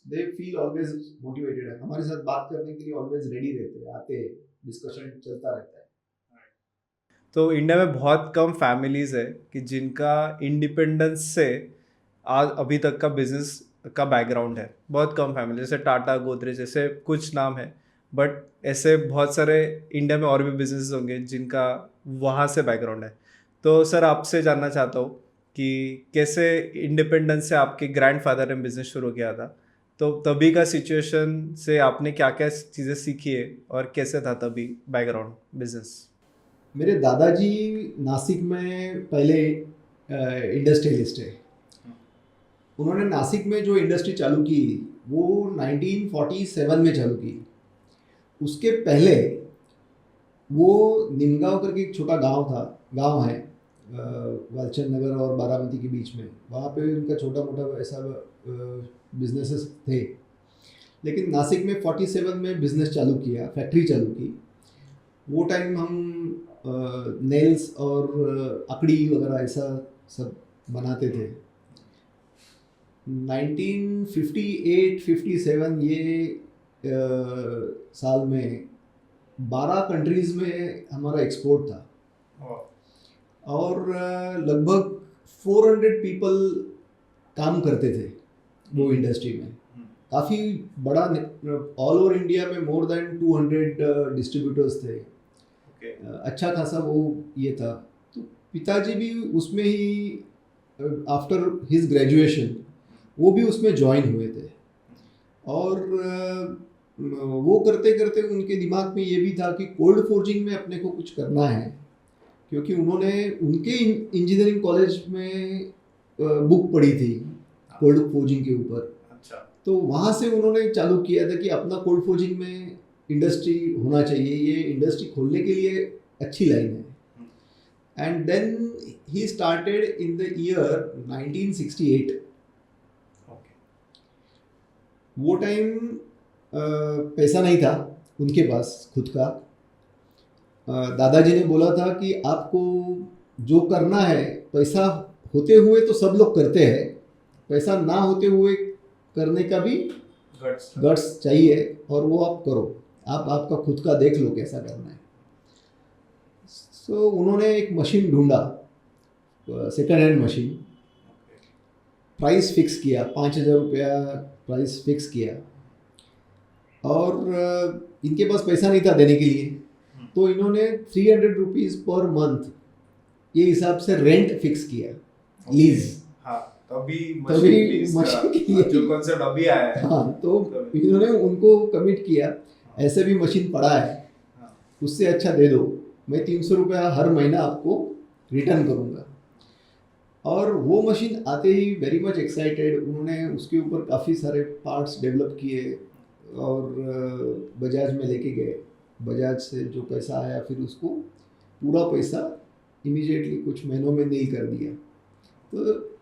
दे फील ऑलवेज मोटिवेटेड है, हमारे साथ बात करने के लिए ऑलवेज रेडी रहते हैं, आते हैं, डिस्कशन चलता रहता है। तो इंडिया में बहुत कम फैमिलीज है कि जिनका इंडिपेंडेंस से आज अभी तक का बिजनेस का बैकग्राउंड है। बहुत कम फैमिली, जैसे टाटा, गोदरेज, जैसे कुछ नाम है, बट ऐसे बहुत सारे इंडिया में और भी बिजनेस होंगे जिनका वहाँ से बैकग्राउंड है। तो सर आपसे जानना चाहता हूँ कि कैसे इंडिपेंडेंस से आपके ग्रैंडफादर ने बिजनेस शुरू किया था, तो तभी का सिचुएशन से आपने क्या क्या चीज़ें सीखी है और कैसे था तभी बैकग्राउंड बिजनेस? मेरे दादाजी नासिक में पहले इंडस्ट्रियलिस्ट है। उन्होंने नासिक में जो इंडस्ट्री चालू की वो 1947 में चालू की। उसके पहले वो निमगांव करके एक छोटा गांव है वालचंद नगर और बारामती के बीच में, वहाँ पे उनका छोटा मोटा ऐसा बिजनेसेस थे। लेकिन नासिक में 47 में बिजनेस चालू किया, फैक्ट्री चालू की। वो टाइम हम नेल्स और अकड़ी वगैरह ऐसा सब बनाते थे। 1958-57 ये साल में 12 कंट्रीज़ में हमारा एक्सपोर्ट था और लगभग 400 पीपल काम करते थे वो इंडस्ट्री में। काफ़ी बड़ा, ऑल ओवर इंडिया में मोर देन 200 डिस्ट्रीब्यूटर्स थे। अच्छा खासा वो ये था। तो पिताजी भी उसमें ही आफ्टर हिज ग्रेजुएशन वो भी उसमें ज्वाइन हुए थे। और वो करते करते उनके दिमाग में ये भी था कि कोल्ड फोर्जिंग में अपने को कुछ करना है, क्योंकि उन्होंने उनके इंजीनियरिंग कॉलेज में बुक पढ़ी थी कोल्ड फोर्जिंग के ऊपर। अच्छा। तो वहाँ से उन्होंने चालू किया था कि अपना कोल्ड फोर्जिंग में इंडस्ट्री होना चाहिए, ये इंडस्ट्री खोलने के लिए अच्छी लाइन है। And then he started in the year 1968। Okay. वो टाइम पैसा नहीं था उनके पास खुद का। दादाजी ने बोला था कि आपको जो करना है, पैसा होते हुए तो सब लोग करते हैं, पैसा ना होते हुए करने का भी गट्स चाहिए, और वो आप करो, आप आपका खुद का देख लो कैसा करना है। सो उन्होंने एक मशीन ढूंढा, second hand machine, price fix किया, 5,000 रुपया प्राइस फिक्स किया, और इनके पास पैसा नहीं था देने के लिए, तो इन्होंने 300 रुपीज़ पर मंथ ये हिसाब से रेंट फिक्स किया, लीज। हाँ, तभी मशीन के लिए जो कॉन्सेप्ट अभी आया है। हाँ, तो इन्होंने उनको कमिट किया, ऐसे भी मशीन पड़ा है, उससे अच्छा दे दो, मैं 300 रुपया हर महीना आपको रिटर्न करूँगा। और वो मशीन आते ही वेरी मच एक्साइटेड, उन्होंने उसके ऊपर काफ़ी सारे पार्ट्स डेवलप किए और बजाज में लेके गए। बजाज से जो पैसा आया फिर उसको पूरा पैसा इमीडिएटली कुछ महीनों में नील कर दिया। तो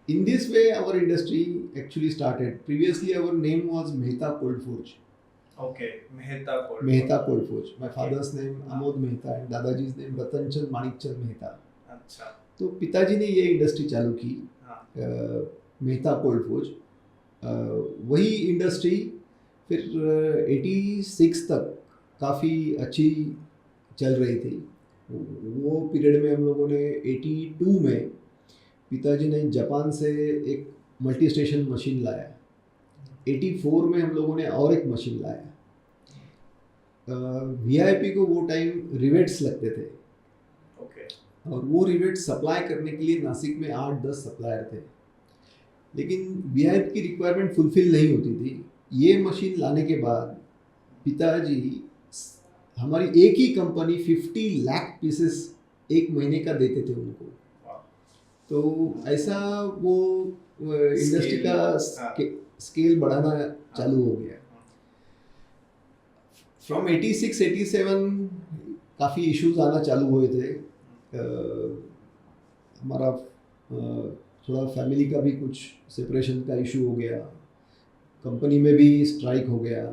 in this way our industry actually started. Previously our name was Mehta Cold Forge. Okay, Mehta Cold Forge. My father's name Amod Mehta and दादाजीज नेम रतनचंद माणिकचंद मेहता। अच्छा। तो पिताजी ने ये इंडस्ट्री चालू की, मेहता कोल्ड फोर्ज। वही इंडस्ट्री फिर 86 तक काफ़ी अच्छी चल रही थी। वो पीरियड में हम लोगों ने 82 में पिताजी ने जापान से एक मल्टी स्टेशन मशीन लाया। 84 में हम लोगों ने और एक मशीन लाया। VIP को वो टाइम रिवेट्स लगते थे। ओके। और वो रिवेट्स सप्लाई करने के लिए नासिक में 8-10 सप्लायर थे, लेकिन VIP की रिक्वायरमेंट फुलफिल नहीं होती थी। ये मशीन लाने के बाद पिताजी हमारी एक ही कंपनी 50 लाख पीसेस एक महीने का देते थे उनको। तो ऐसा वो इंडस्ट्री का स्केल बढ़ाना चालू हो गया। फ्रॉम 86-87 काफ़ी इश्यूज आना चालू हुए थे। हमारा थोड़ा फैमिली का भी कुछ सेपरेशन का इशू हो गया, कंपनी में भी स्ट्राइक हो गया,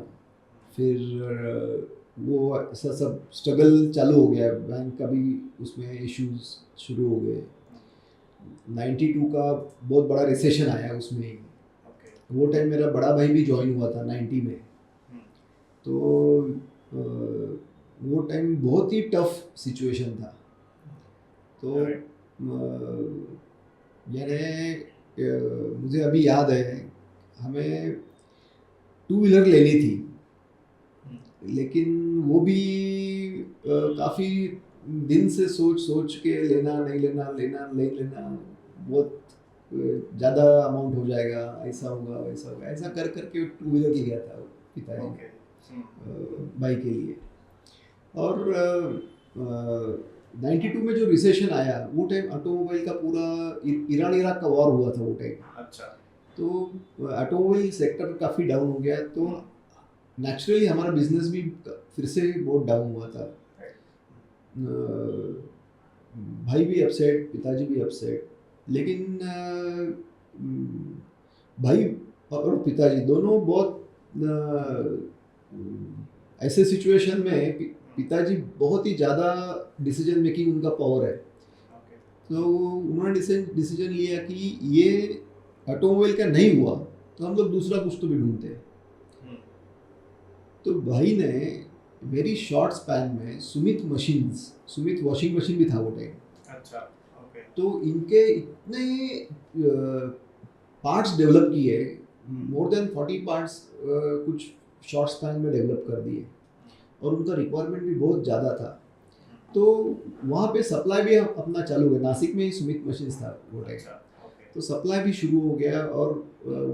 फिर वो ऐसा सब स्ट्रगल चालू हो गया, बैंक का भी उसमें इश्यूज शुरू हो गए। 92 का बहुत बड़ा रिसेशन आया उसमें ही। वो टाइम मेरा बड़ा भाई भी ज्वाइन हुआ था 90 में। तो वो टाइम बहुत ही टफ सिचुएशन था। तो यानी मुझे अभी याद है, हमें 2 व्हीलर लेनी थी, लेकिन वो भी काफ़ी दिन से सोच के लेना नहीं लेना, बहुत ज़्यादा अमाउंट हो जाएगा, ऐसा होगा वैसा होगा, ऐसा कर के 2 व्हीलर लिया था पिताजी भाई के लिए। और 92 में जो रिसेशन आया, वो टाइम ऑटोमोबाइल का पूरा ईरान इराक का वॉर हुआ था वो टाइम। अच्छा। तो ऑटोमोबाइल सेक्टर काफ़ी डाउन हो गया, तो नेचुरली हमारा बिजनेस भी फिर से बहुत डाउन हुआ था। भाई भी अपसेट, पिताजी भी अपसेट, लेकिन भाई और पिताजी दोनों बहुत ऐसे सिचुएशन में पिताजी बहुत ही ज़्यादा डिसीजन मेकिंग उनका पावर है। तो उन्होंने डिसीजन लिया कि ये ऑटोमोबाइल का नहीं हुआ तो हम लोग दूसरा कुछ तो भी ढूंढते हैं। तो भाई ने वेरी शॉर्ट स्पैन में सुमित वॉशिंग मशीन भी था वो टाइम। अच्छा, ओके। तो इनके इतने पार्ट्स डेवलप किए, मोर देन 40 पार्ट्स कुछ शॉर्ट स्पैन में डेवलप कर दिए, और उनका रिक्वायरमेंट भी बहुत ज़्यादा था। तो वहाँ पे सप्लाई भी अपना चालू है, नासिक में ही सुमित मशीन्स था वो टाइम। तो सप्लाई भी शुरू हो गया और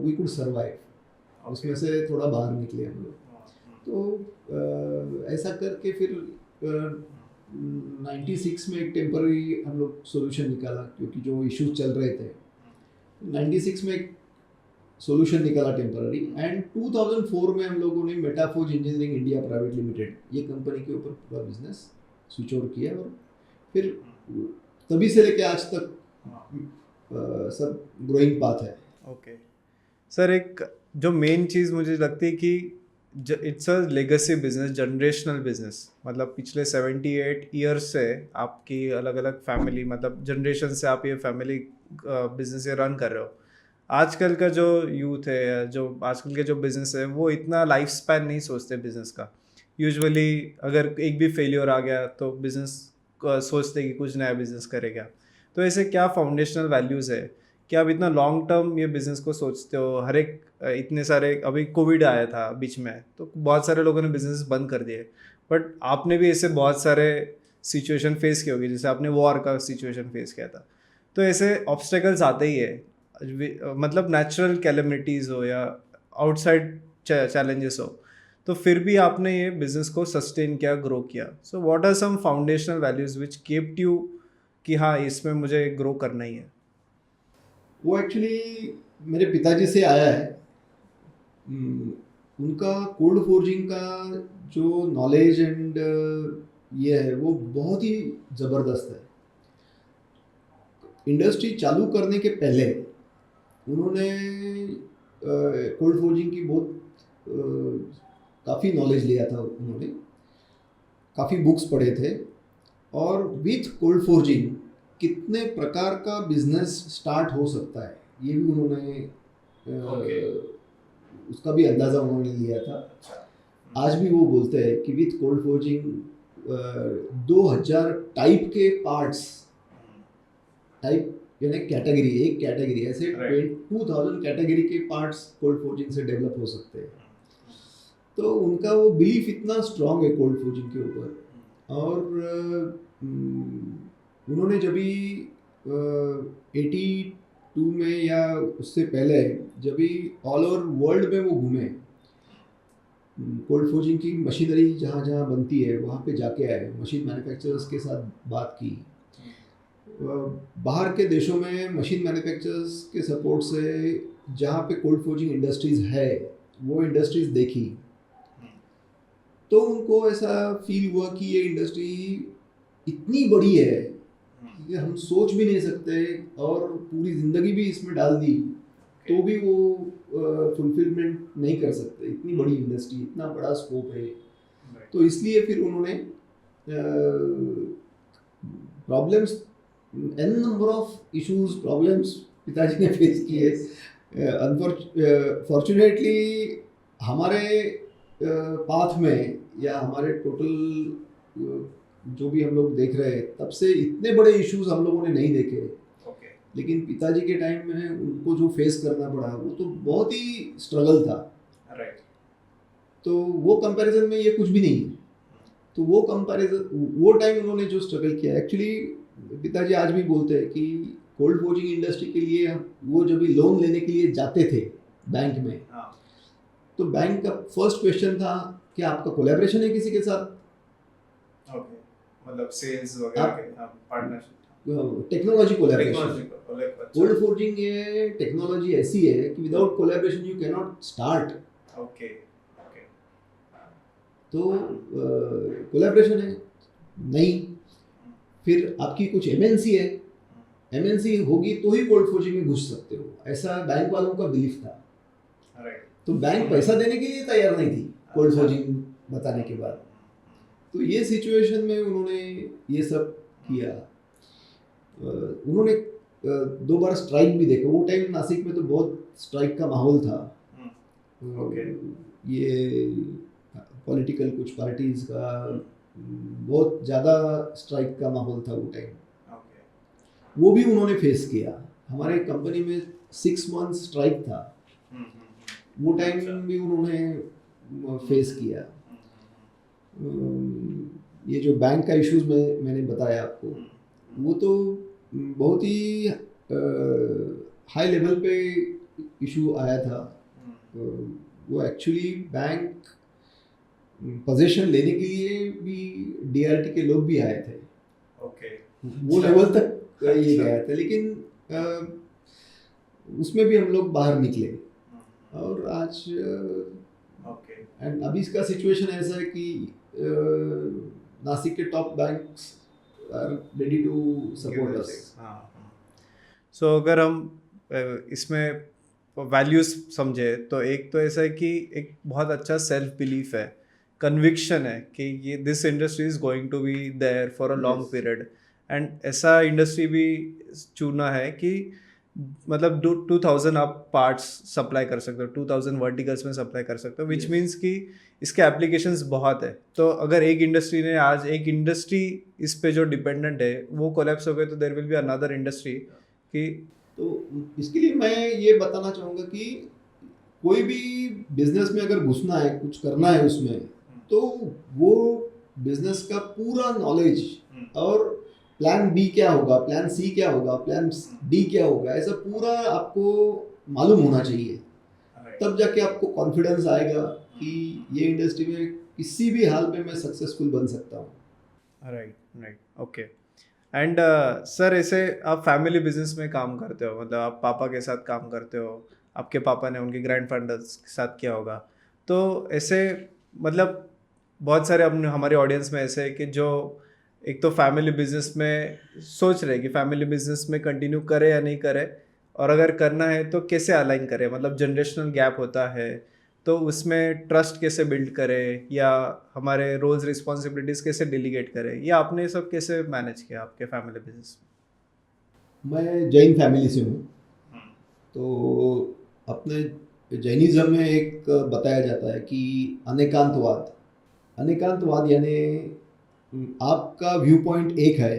वी कुड सर्वाइव, उसमें से थोड़ा बाहर निकले हम लोग। तो ऐसा करके फिर 96 में एक टेम्पररी हम लोग सोल्यूशन निकाला, क्योंकि जो इश्यूज चल रहे थे। 96 में एक सोल्यूशन निकाला टेम्पररी, एंड 2004 में हम लोगों ने मेटाफोर्ज इंजीनियरिंग इंडिया प्राइवेट लिमिटेड, ये कंपनी के ऊपर पूरा बिजनेस स्विच ओवर किया, और फिर तभी से लेके आज तक सब ग्रोइंग पाथ है। ओके सर, एक जो मेन चीज़ मुझे लगती है कि it's a legacy business, generational business, मतलब पिछले 78 ईयर्स से आपकी अलग अलग फैमिली, मतलब जनरेशन से आप ये फैमिली बिजनेस ये रन कर रहे हो। आजकल का जो यूथ है या जो आजकल के जो बिजनेस है वो इतना लाइफ स्पैन नहीं सोचते बिजनेस का। यूजुअली अगर एक भी फेलियर आ गया तो बिजनेस सोचते कि कुछ नया बिजनेस करेगा। तो ऐसे क्या फाउंडेशनल वैल्यूज़ है कि आप इतना लॉन्ग टर्म ये बिज़नेस को सोचते हो? हर एक इतने सारे, अभी कोविड आया था बीच में, तो बहुत सारे लोगों ने बिजनेस बंद कर दिए, बट आपने भी ऐसे बहुत सारे सिचुएशन फेस किए होगी, जैसे आपने वॉर का सिचुएशन फेस किया था। तो ऐसे ऑब्स्टेकल्स आते ही है, मतलब नेचुरल कैलेमिटीज़ हो या आउटसाइड चैलेंजेस हो, तो फिर भी आपने ये बिज़नेस को सस्टेन किया, ग्रो किया। So what are some foundational values which kept you कि हाँ इसमें मुझे ग्रो करना ही है? वो एक्चुअली मेरे पिताजी से आया है। उनका कोल्ड फोर्जिंग का जो नॉलेज एंड ये है वो बहुत ही ज़बरदस्त है। इंडस्ट्री चालू करने के पहले उन्होंने कोल्ड फोर्जिंग की बहुत काफ़ी नॉलेज लिया था, उन्होंने काफ़ी बुक्स पढ़े थे, और विथ कोल्ड फोर्जिंग कितने प्रकार का बिजनेस स्टार्ट हो सकता है ये भी उन्होंने उसका भी अंदाज़ा उन्होंने लिया था। आज भी वो बोलते हैं कि विथ कोल्ड फोर्जिंग 2000 टाइप के पार्ट्स, टाइप यानी कैटेगरी, एक कैटेगरी ऐसे 2000 कैटेगरी के पार्ट्स कोल्ड फोर्जिंग से डेवलप हो सकते हैं। तो उनका वो बिलीफ इतना स्ट्रांग है कोल्ड फोर्जिंग के ऊपर। और उन्होंने जब भी 82 में या उससे पहले जब भी ऑल ओवर वर्ल्ड में वो घूमे, कोल्ड फोर्जिंग की मशीनरी जहाँ जहाँ बनती है वहाँ पे जाके आए, मशीन मैन्युफैक्चरर्स के साथ बात की। बाहर के देशों में मशीन मैन्युफैक्चरर्स के सपोर्ट से जहाँ पे कोल्ड फोर्जिंग इंडस्ट्रीज़ है वो इंडस्ट्रीज़ देखी, तो उनको ऐसा फील हुआ कि ये इंडस्ट्री इतनी बड़ी है कि हम सोच भी नहीं सकते, और पूरी ज़िंदगी भी इसमें डाल दी तो भी वो फुलफिलमेंट नहीं कर सकते। इतनी बड़ी इंडस्ट्री, इतना बड़ा स्कोप है। तो इसलिए फिर उन्होंने problems, an number of issues, problems पिताजी ने फेस किए। फॉर्चुनेटली हमारे पाथ में या हमारे टोटल जो भी हम लोग देख रहे हैं तब से इतने बड़े इश्यूज हम लोगों ने नहीं देखे। लेकिन पिताजी के टाइम में उनको जो फेस करना पड़ा वो तो बहुत ही स्ट्रगल था। तो वो कंपैरिजन में ये कुछ भी नहीं है। तो वो कंपैरिजन, वो टाइम उन्होंने जो स्ट्रगल किया, एक्चुअली पिताजी आज भी बोलते हैं कि कोल्ड फोर्जिंग इंडस्ट्री के लिए वो जब भी लोन लेने के लिए जाते थे बैंक में, तो बैंक का फर्स्ट क्वेश्चन था कि आपका कोलैबोरेशन है किसी के साथ? मतलब सेल्स वगैरह के partnership, technology collaboration. Cold forging ये टेक्नोलॉजी ऐसी है कि without collaboration you can not start. तो कोलैबोरेशन है नहीं, फिर आपकी कुछ एमएनसी है, एमएनसी होगी तो ही कोल्ड फोर्जिंग में घुस सकते हो, ऐसा बैंक वालों का बिलीफ था। तो बैंक पैसा देने के लिए तैयार नहीं थी कोल्ड फोर्जिंग बताने के बाद। तो ये सिचुएशन में उन्होंने ये सब किया। उन्होंने 2 बार स्ट्राइक भी देखा। वो टाइम नासिक में तो बहुत स्ट्राइक का माहौल था। ये पॉलिटिकल कुछ पार्टीज का बहुत ज़्यादा स्ट्राइक का माहौल था वो टाइम। वो भी उन्होंने फेस किया। हमारे कंपनी में 6 मंथ स्ट्राइक था, वो टाइम भी उन्होंने फेस किया। ये जो बैंक का इश्यूज मैंने बताया आपको, वो तो बहुत ही हाई लेवल पे इशू आया था। वो एक्चुअली बैंक पोजीशन लेने के लिए भी डीआरटी के लोग भी आए थे, ओके। वो लेवल तक ये अच्छा। गया था, लेकिन उसमें भी हम लोग बाहर निकले। और आज ओके। एंड अभी इसका सिचुएशन ऐसा है कि नासिक के top banks are ready to support us. So अगर हम इसमें वैल्यूज समझे तो एक तो ऐसा है कि एक बहुत अच्छा सेल्फ बिलीफ है, कन्विक्शन है कि ये this industry is going to be there for a long Yes. Period, and ऐसा इंडस्ट्री भी चुना है कि मतलब 2000 आप पार्ट्स सप्लाई कर सकते हो, 2000 वर्टिकल्स में सप्लाई कर सकते हो, विच Yes. मीन्स कि इसके एप्लीकेशंस बहुत है। तो अगर एक इंडस्ट्री ने आज एक इंडस्ट्री इस पे जो डिपेंडेंट है वो कोलैप्स हो गए तो there will be another industry कि तो इसके लिए मैं ये बताना चाहूँगा कि कोई भी बिजनेस में अगर घुसना है, कुछ करना है उसमें, तो वो बिजनेस का पूरा नॉलेज और प्लान बी क्या होगा, प्लान सी क्या होगा, प्लान डी क्या होगा, ऐसा पूरा आपको मालूम होना चाहिए। तब जाके आपको कॉन्फिडेंस आएगा कि ये इंडस्ट्री में किसी भी हाल में मैं सक्सेसफुल बन सकता हूँ। Right right okay. And sir ऐसे आप फैमिली बिजनेस में काम करते हो, मतलब आप पापा के साथ काम करते हो, आपके पापा ने उनके ग्रैंडफादर्स के साथ किया होगा, तो ऐसे मतलब बहुत सारे अपने हमारे ऑडियंस में ऐसे है कि जो एक तो फैमिली बिजनेस में सोच रहे कि फैमिली बिजनेस में कंटिन्यू करे या नहीं करे, और अगर करना है तो कैसे अलाइन करे, मतलब जनरेशनल गैप होता है तो उसमें ट्रस्ट कैसे बिल्ड करे, या हमारे रोल्स रिस्पॉन्सिबिलिटीज़ कैसे डिलीगेट करे, या आपने सब कैसे मैनेज किया आपके फैमिली बिजनेस में? मैं जैन फैमिली से हूँ, तो अपने जैनिज्म में एक बताया जाता है कि अनेकांतवाद, अनेकांतवाद यानी आपका व्यू पॉइंट एक है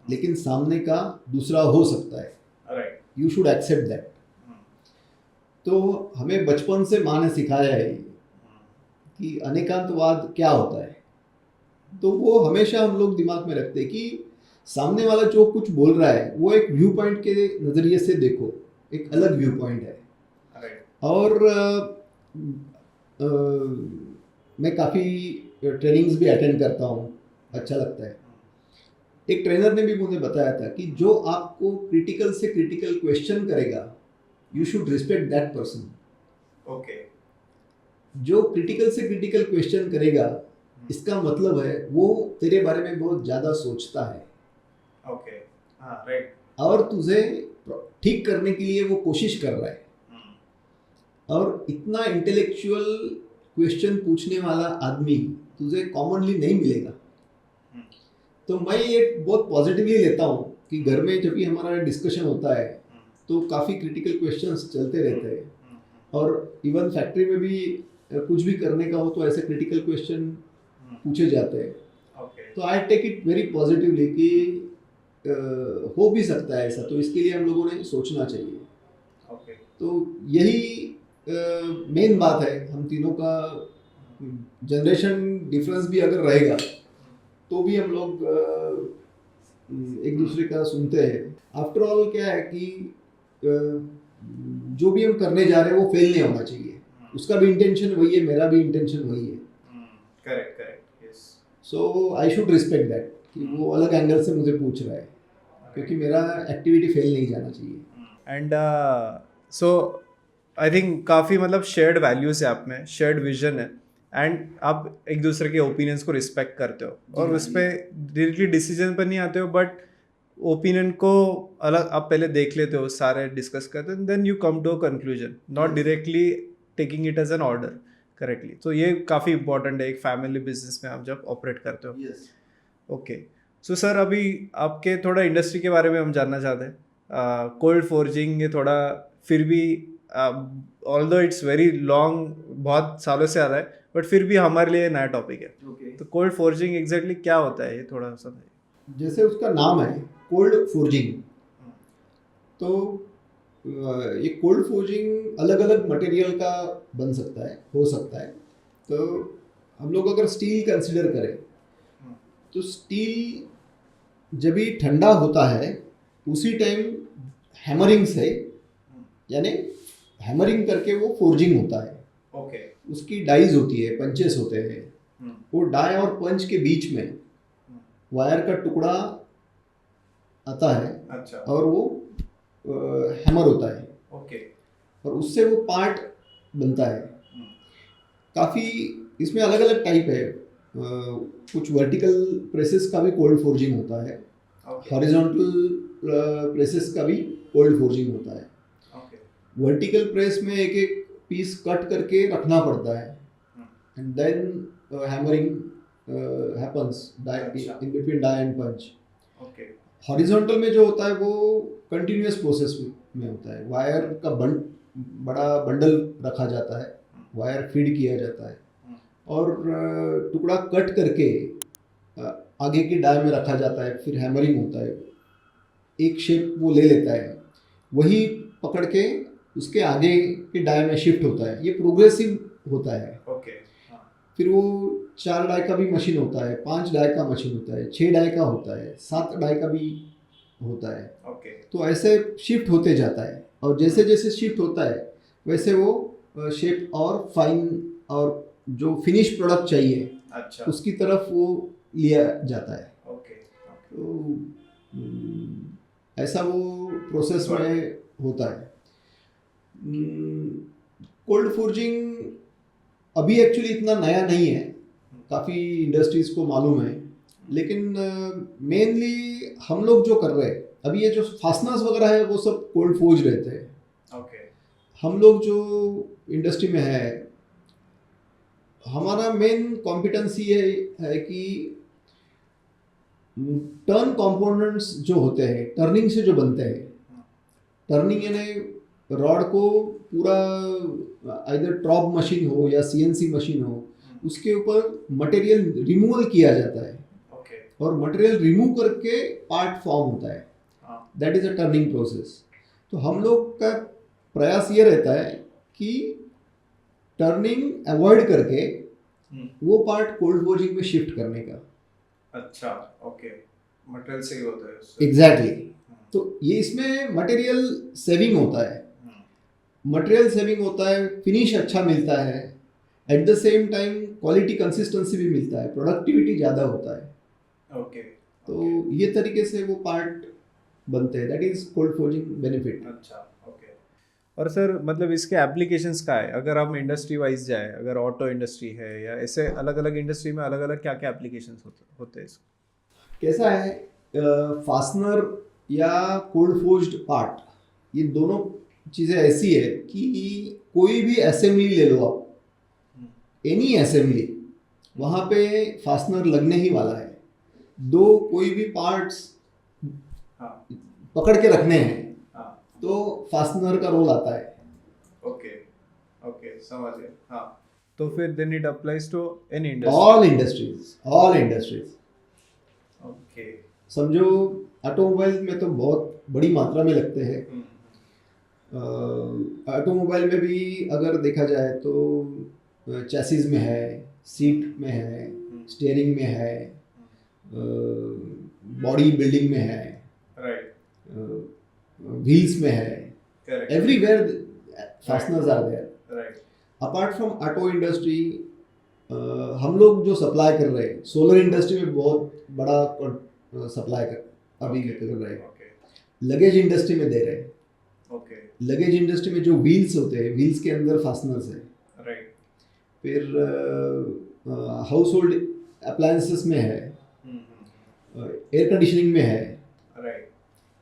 लेकिन सामने का दूसरा हो सकता है, right. You should accept that. तो हमें बचपन से माँ ने सिखाया है कि अनेकांतवाद क्या होता है, तो वो हमेशा हम लोग दिमाग में रखते हैं कि सामने वाला जो कुछ बोल रहा है वो एक व्यू पॉइंट के नज़रिए से देखो, एक अलग व्यू पॉइंट है। और मैं काफ़ी ट्रेनिंग्स भी अटेंड करता हूँ, अच्छा लगता है। एक ट्रेनर ने भी मुझे बताया था कि जो आपको क्रिटिकल से क्रिटिकल क्वेश्चन करेगा, you should respect that person. Okay. जो क्रिटिकल से क्रिटिकल क्वेश्चन करेगा, इसका मतलब है वो तेरे बारे में बहुत ज़्यादा सोचता है। ओके। हाँ, राइट। और तुझे ठीक करने के लिए वो कोशिश कर रहा है। और इतना इंटेलेक्चुअल क्वेश्चन पूछने वाला आदमी तुझे कॉमनली नहीं मिलेगा। तो मैं ये बहुत पॉजिटिवली लेता हूँ कि घर में जब भी हमारा डिस्कशन होता है तो काफ़ी क्रिटिकल क्वेश्चंस चलते रहते हैं, और इवन फैक्ट्री में भी कुछ भी करने का हो तो ऐसे क्रिटिकल क्वेश्चन पूछे जाते हैं। तो I take it very positively कि हो भी सकता है ऐसा, तो इसके लिए हम लोगों ने सोचना चाहिए। तो यही मेन बात है। हम तीनों का जनरेशन डिफरेंस भी अगर रहेगा तो भी हम लोग एक दूसरे का सुनते हैं। आफ्टर ऑल क्या है कि जो भी हम करने जा रहे हैं वो फेल नहीं होना चाहिए। उसका भी इंटेंशन वही है, मेरा भी इंटेंशन वही है। Correct correct, yes. So I should respect that कि वो अलग एंगल से मुझे पूछ रहा है, क्योंकि मेरा एक्टिविटी फेल नहीं जाना चाहिए। एंड सो आई थिंक काफ़ी मतलब शेयर्ड वैल्यूज़ है आप में, शेयर्ड विजन है, एंड आप एक दूसरे के ओपिनियंस को रिस्पेक्ट करते हो, और उस पर डायरेक्टली डिसीजन पर नहीं आते हो, बट ओपिनियन को अलग आप पहले देख लेते हो, सारे डिस्कस करते हो, then you come to a conclusion, not directly taking it as an order correctly. तो ये काफ़ी इंपॉर्टेंट है एक फैमिली बिजनेस में आप जब ऑपरेट करते हो। ओके, सो सर अभी आपके थोड़ा इंडस्ट्री के बारे में हम जानना चाहते हैं। कोल्ड फोर्जिंग ये थोड़ा फिर भी ऑल्दो इट्स वेरी लॉन्ग, बहुत सालों से आ रहा है, बट फिर भी हमारे लिए नया टॉपिक है। तो कोल्ड फोर्जिंग एग्जैक्टली क्या होता है, ये थोड़ा समझिए। जैसे उसका नाम है कोल्ड फोर्जिंग, तो ये कोल्ड फोर्जिंग अलग अलग मटेरियल का बन सकता है, हो सकता है। तो हम लोग अगर स्टील कंसिडर करें तो स्टील जब भी ठंडा होता है उसी टाइम हैमरिंग से यानी हैमरिंग करके वो फोर्जिंग होता है, ओके। उसकी डाइज होती है, पंचेस होते हैं, वो डाई और पंच के बीच में वायर का टुकड़ा आता है, अच्छा। और वो हैमर होता है, ओके। और उससे वो पार्ट बनता है। काफ़ी इसमें अलग अलग टाइप है, कुछ वर्टिकल प्रेसेस का भी कोल्ड फोर्जिंग होता है, हॉरिजॉन्टल प्रेसेस का भी कोल्ड फोर्जिंग होता है। वर्टिकल प्रेस में एक एक पीस कट करके रखना पड़ता है, and then hammering happens in between die and punch. Horizontal में जो होता है वो कंटिन्यूअस प्रोसेस में होता है, वायर का बड़ा बंडल रखा जाता है, वायर फीड किया जाता है, और टुकड़ा कट करके आगे की डाई में रखा जाता है, फिर हैमरिंग होता है, एक शेप वो ले लेता है, वही पकड़ के उसके आगे की डाई में शिफ्ट होता है। ये प्रोग्रेसिव होता है। फिर वो 4 डाई का भी मशीन होता है, 5 डाई का मशीन होता है, 6 डाई का होता है, 7 डाई का भी होता है। तो ऐसे शिफ्ट होते जाता है, और जैसे जैसे शिफ्ट होता है वैसे वो शेप और फाइन और जो फिनिश प्रोडक्ट चाहिए, अच्छा, उसकी तरफ वो लिया जाता है। तो ऐसा वो प्रोसेस में होता है। कोल्ड फोर्जिंग अभी एक्चुअली इतना नया नहीं है, काफ़ी इंडस्ट्रीज़ को मालूम है, लेकिन मेनली हम लोग जो कर रहे हैं अभी, ये जो फास्टनर्स वगैरह है वो सब कोल्ड फोर्ज रहते हैं। हम लोग जो इंडस्ट्री में है, हमारा मेन कॉम्पिटेंसी ये है कि टर्न कंपोनेंट्स जो होते हैं, टर्निंग से जो बनते हैं, टर्निंग यानी रॉड को पूरा आइदर ट्रॉप मशीन हो या सीएनसी मशीन हो, उसके ऊपर मटेरियल रिमूवल किया जाता है, और मटेरियल रिमूव करके पार्ट फॉर्म होता है, that is a turning process. तो हम लोग का प्रयास ये रहता है कि टर्निंग अवॉइड करके वो पार्ट कोल्ड फोर्जिंग में शिफ्ट करने का। अच्छा, ओके। मटेरियल से ही होता है उससे। एग्जैक्टली। तो ये इसमें मटेरियल सेविंग होता है, मटेरियल सेविंग होता है, फिनिश अच्छा मिलता है, eight the same time quality consistency भी मिलता है, प्रोडक्टिविटी ज़्यादा होता है। ओके। तो ये तरीके से वो पार्ट बनते हैं, that is cold forging benefit. अच्छा, ओके। और सर मतलब इसके एप्लीकेशंस क्या है, अगर हम इंडस्ट्री वाइज जाए, अगर ऑटो इंडस्ट्री है या ऐसे अलग अलग इंडस्ट्री में अलग अलग क्या क्या एप्लीकेशंस होते हैं इसके? कैसा है, फास्टनर या कोल्ड फोर्ज्ड पार्ट, ये दोनों चीज़ें ऐसी है कि कोई भी असेंबली ले लो आप, एनी असेंबली, वहाँ पे फास्टनर लगने ही वाला है। दो कोई भी पार्ट्स पकड़ के रखने हैं, तो फास्टनर का रोल आता है। ओके, ओके, समझ गए। हाँ, तो फिर then it applies to any industry, all industries. Okay. समझो ऑटोमोबाइल में तो बहुत बड़ी मात्रा में लगते हैं। ऑटोमोबाइल में भी अगर देखा जाए तो चैसिस में है, सीट में है, स्टीयरिंग में है, बॉडी बिल्डिंग में है, राइट, व्हील्स में है, everywhere fasteners are there. Right. Apart from auto industry, हम लोग जो सप्लाई कर रहे हैं, सोलर इंडस्ट्री में बहुत बड़ा सप्लाई अभी कर रहे हैं, लगेज इंडस्ट्री में दे रहे हैं। लगेज इंडस्ट्री में जो व्हील्स होते हैं, व्हील्स के अंदर फास्टनर्स है। राइट। फिर हाउस होल्ड अप्लायंसेस में है, एयर कंडीशनिंग में है, राइट।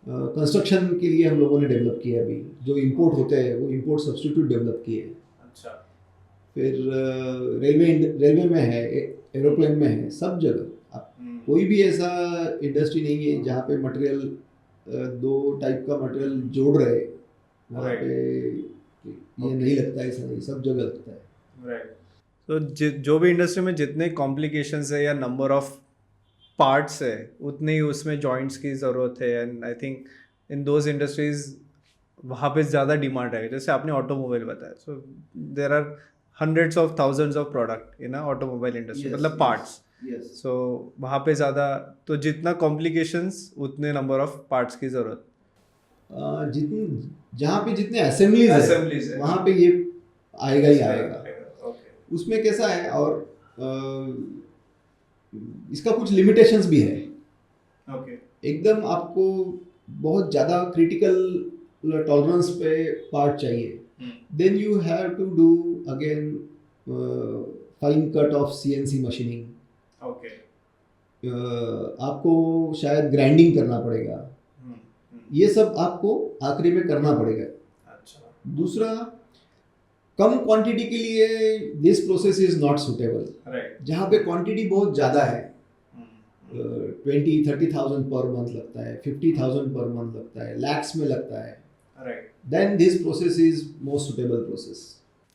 कंस्ट्रक्शन के लिए हम लोगों ने डेवलप किया, अभी जो इंपोर्ट होते हैं वो इंपोर्ट सब्स्टिट्यूट डेवलप किए। अच्छा। फिर रेलवे में है, एरोप्लेन में है, सब जगह। कोई भी ऐसा इंडस्ट्री नहीं है जहाँ पे मटेरियल दो टाइप का मटेरियल जोड़ रहे, वहाँ पे ये नहीं लगता है, ऐसा नहीं, सब जगह लगता है। राइट। तो जो भी इंडस्ट्री में जितने कॉम्प्लिकेशंस है या नंबर ऑफ पार्ट्स है, उतने ही उसमें जॉइंट्स की ज़रूरत है, and I think in those industries वहाँ पे ज़्यादा डिमांड है। जैसे आपने ऑटोमोबाइल बताया, so there are hundreds of thousands of product in automobile industry, मतलब पार्ट्स। सो वहाँ पे ज़्यादा, तो जितना कॉम्प्लिकेशंस उतने नंबर ऑफ पार्ट्स की ज़रूरत। जितने जहाँ पे जितने असेंबलीज Assemblies है है। वहाँ पे ये आएगा ही आएगा। ओके। उसमें कैसा है, और इसका कुछ लिमिटेशंस भी है। ओके। एकदम आपको बहुत ज़्यादा क्रिटिकल टॉलरेंस पे पार्ट चाहिए, then you have to do again fine cut of CNC machining. Okay. आपको शायद ग्राइंडिंग करना पड़ेगा, ये सब आपको आखिरी में करना पड़ेगा। अच्छा। दूसरा, कम क्वांटिटी के लिए this process is not suitable. Right. जहाँ पे क्वांटिटी बहुत ज़्यादा है, 20-30,000 पर मंथ लगता है, 50,000 पर मंथ लगता है, लैक्स में लगता है, right. Then this process is most suitable process.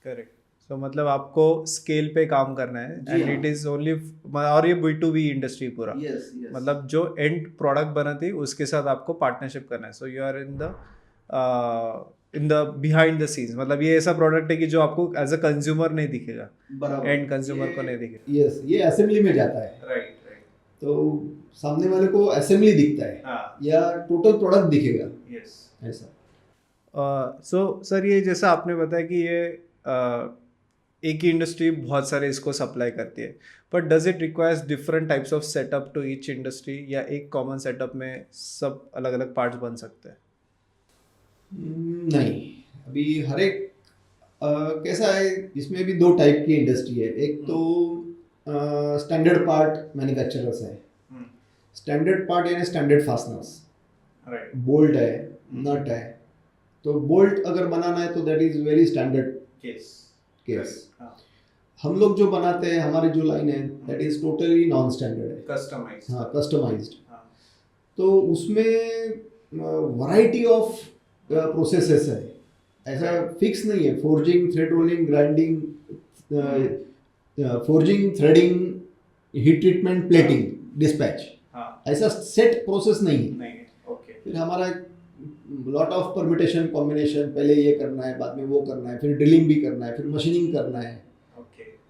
Correct. So मतलब आपको स्केल पे काम करना है जी एंड हाँ। इट इज ओनली, और ये B2B इंडस्ट्री पूरा, यस मतलब जो एंड प्रोडक्ट बनाती है उसके साथ आपको पार्टनरशिप करना है। So you are in the behind the scenes, मतलब ये ऐसा प्रोडक्ट है कि जो आपको एज अ कंज्यूमर नहीं दिखेगा, बराबर, एंड कंज्यूमर को नहीं दिखेगा। यस, ये असेंबली में जाता है, राइट। राइट। तो सामने वाले को असेंबली दिखता है हाँ। या टोटल प्रोडक्ट दिखेगा, यस। ऐसा। सो सर, ये जैसा आपने बताया कि ये एक ही इंडस्ट्री बहुत सारे इसको सप्लाई करती है, but does it requires different types of setup to each industry, या एक कॉमन सेटअप में सब अलग अलग पार्ट्स बन सकते हैं? नहीं, अभी हर एक कैसा है, इसमें भी दो टाइप की इंडस्ट्री है। एक तो स्टैंडर्ड पार्ट मैन्युफैक्चरर्स है, स्टैंडर्ड पार्ट यानी स्टैंडर्ड फास्टनर्स, राइट। बोल्ट है, नट है। तो बोल्ट अगर बनाना है तो that is very standard case. हम लोग जो बनाते हैं, हमारी जो लाइन है, that is totally non standard है, कस्टमाइज। हाँ, कस्टमाइज्ड। तो उसमें वैरायटी ऑफ प्रोसेसेस है, ऐसा फिक्स नहीं है। Forging, thread rolling, grinding, forging, threading, heat treatment, plating, dispatch, ऐसा सेट प्रोसेस नहीं है। फिर हमारा लॉट ऑफ परमिटेशन कॉम्बिनेशन, पहले ये करना है, बाद में वो करना है, फिर ड्रिलिंग भी करना है, फिर मशीनिंग करना है।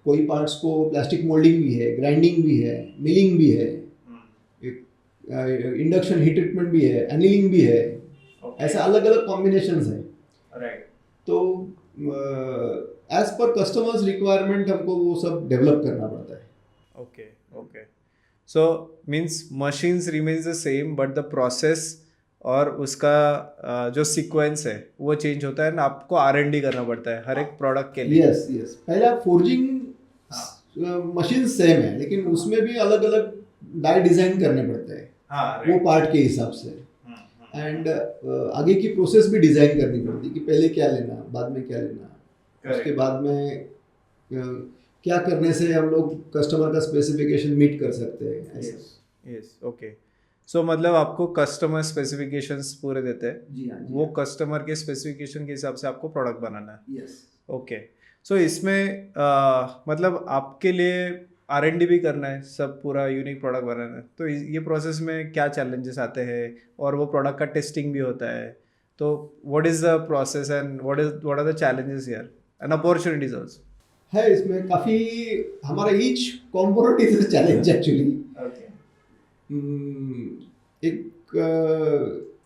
कोई पार्ट्स को प्लास्टिक मोल्डिंग भी है, ग्राइंडिंग भी है, मिलिंग भी है, इंडक्शन हीट ट्रीटमेंट भी है, एनिलिंग भी है, ऐसा अलग अलग कॉम्बिनेशंस हैं। राइट। तो एज पर कस्टमर्स रिक्वायरमेंट हमको वो सब डेवलप करना पड़ता है। Okay. Okay. So means machines remains the same, but the process और उसका जो सीक्वेंस है वो चेंज होता है ना, आपको R&D करना पड़ता है हर एक प्रोडक्ट के लिए। यस यस, पहला फोर्जिंग मशीन सेम है, लेकिन उसमें भी अलग अलग डाई डिजाइन करने पड़ते हैं, वो पार्ट के हिसाब से। एंड आगे की प्रोसेस भी डिजाइन करनी पड़ती है कि पहले क्या लेना, बाद में क्या लेना, उसके बाद में क्या करने से हम लोग कस्टमर का स्पेसिफिकेशन मीट कर सकते हैं, ऐसा। यस। ओके। सो मतलब आपको कस्टमर स्पेसिफिकेशंस पूरे देते हैं, जी हाँ, वो कस्टमर के स्पेसिफिकेशन के हिसाब से आपको प्रोडक्ट बनाना है। यस। ओके। सो इसमें मतलब आपके लिए R&D भी करना है, सब पूरा यूनिक प्रोडक्ट बनाना है, तो ये प्रोसेस में क्या चैलेंजेस आते हैं, और वो प्रोडक्ट का टेस्टिंग भी होता है, तो what is the process and what are the challenges here and opportunities also? है इसमें काफ़ी, हमारा each component is challenge actually. एक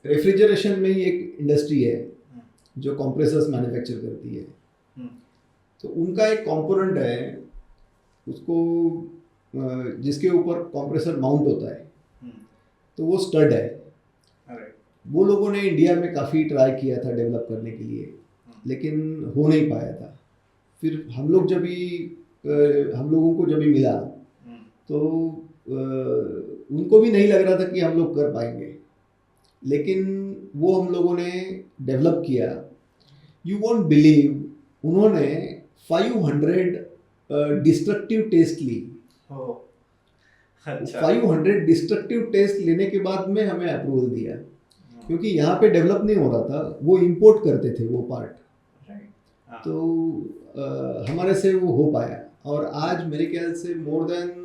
रेफ्रिजरेशन में ही एक इंडस्ट्री है जो कंप्रेसर्स मैन्युफैक्चर करती है, तो उनका एक कंपोनेंट है, उसको जिसके ऊपर कंप्रेसर माउंट होता है, तो वो स्टड है। वो लोगों ने इंडिया में काफ़ी ट्राई किया था डेवलप करने के लिए, लेकिन हो नहीं पाया था। फिर हम लोगों को जब भी मिला तो उनको भी नहीं लग रहा था कि हम लोग कर पाएंगे, लेकिन वो हम लोगों ने डेवलप किया। यू वोंट बिलीव, उन्होंने 500 डिस्ट्रक्टिव टेस्ट ली। 500 डिस्ट्रक्टिव टेस्ट लेने के बाद में हमें अप्रूवल दिया, क्योंकि यहाँ पे डेवलप नहीं हो रहा था, वो इंपोर्ट करते थे वो पार्ट। तो हमारे से वो हो पाया, और आज मेरे ख्याल से मोर देन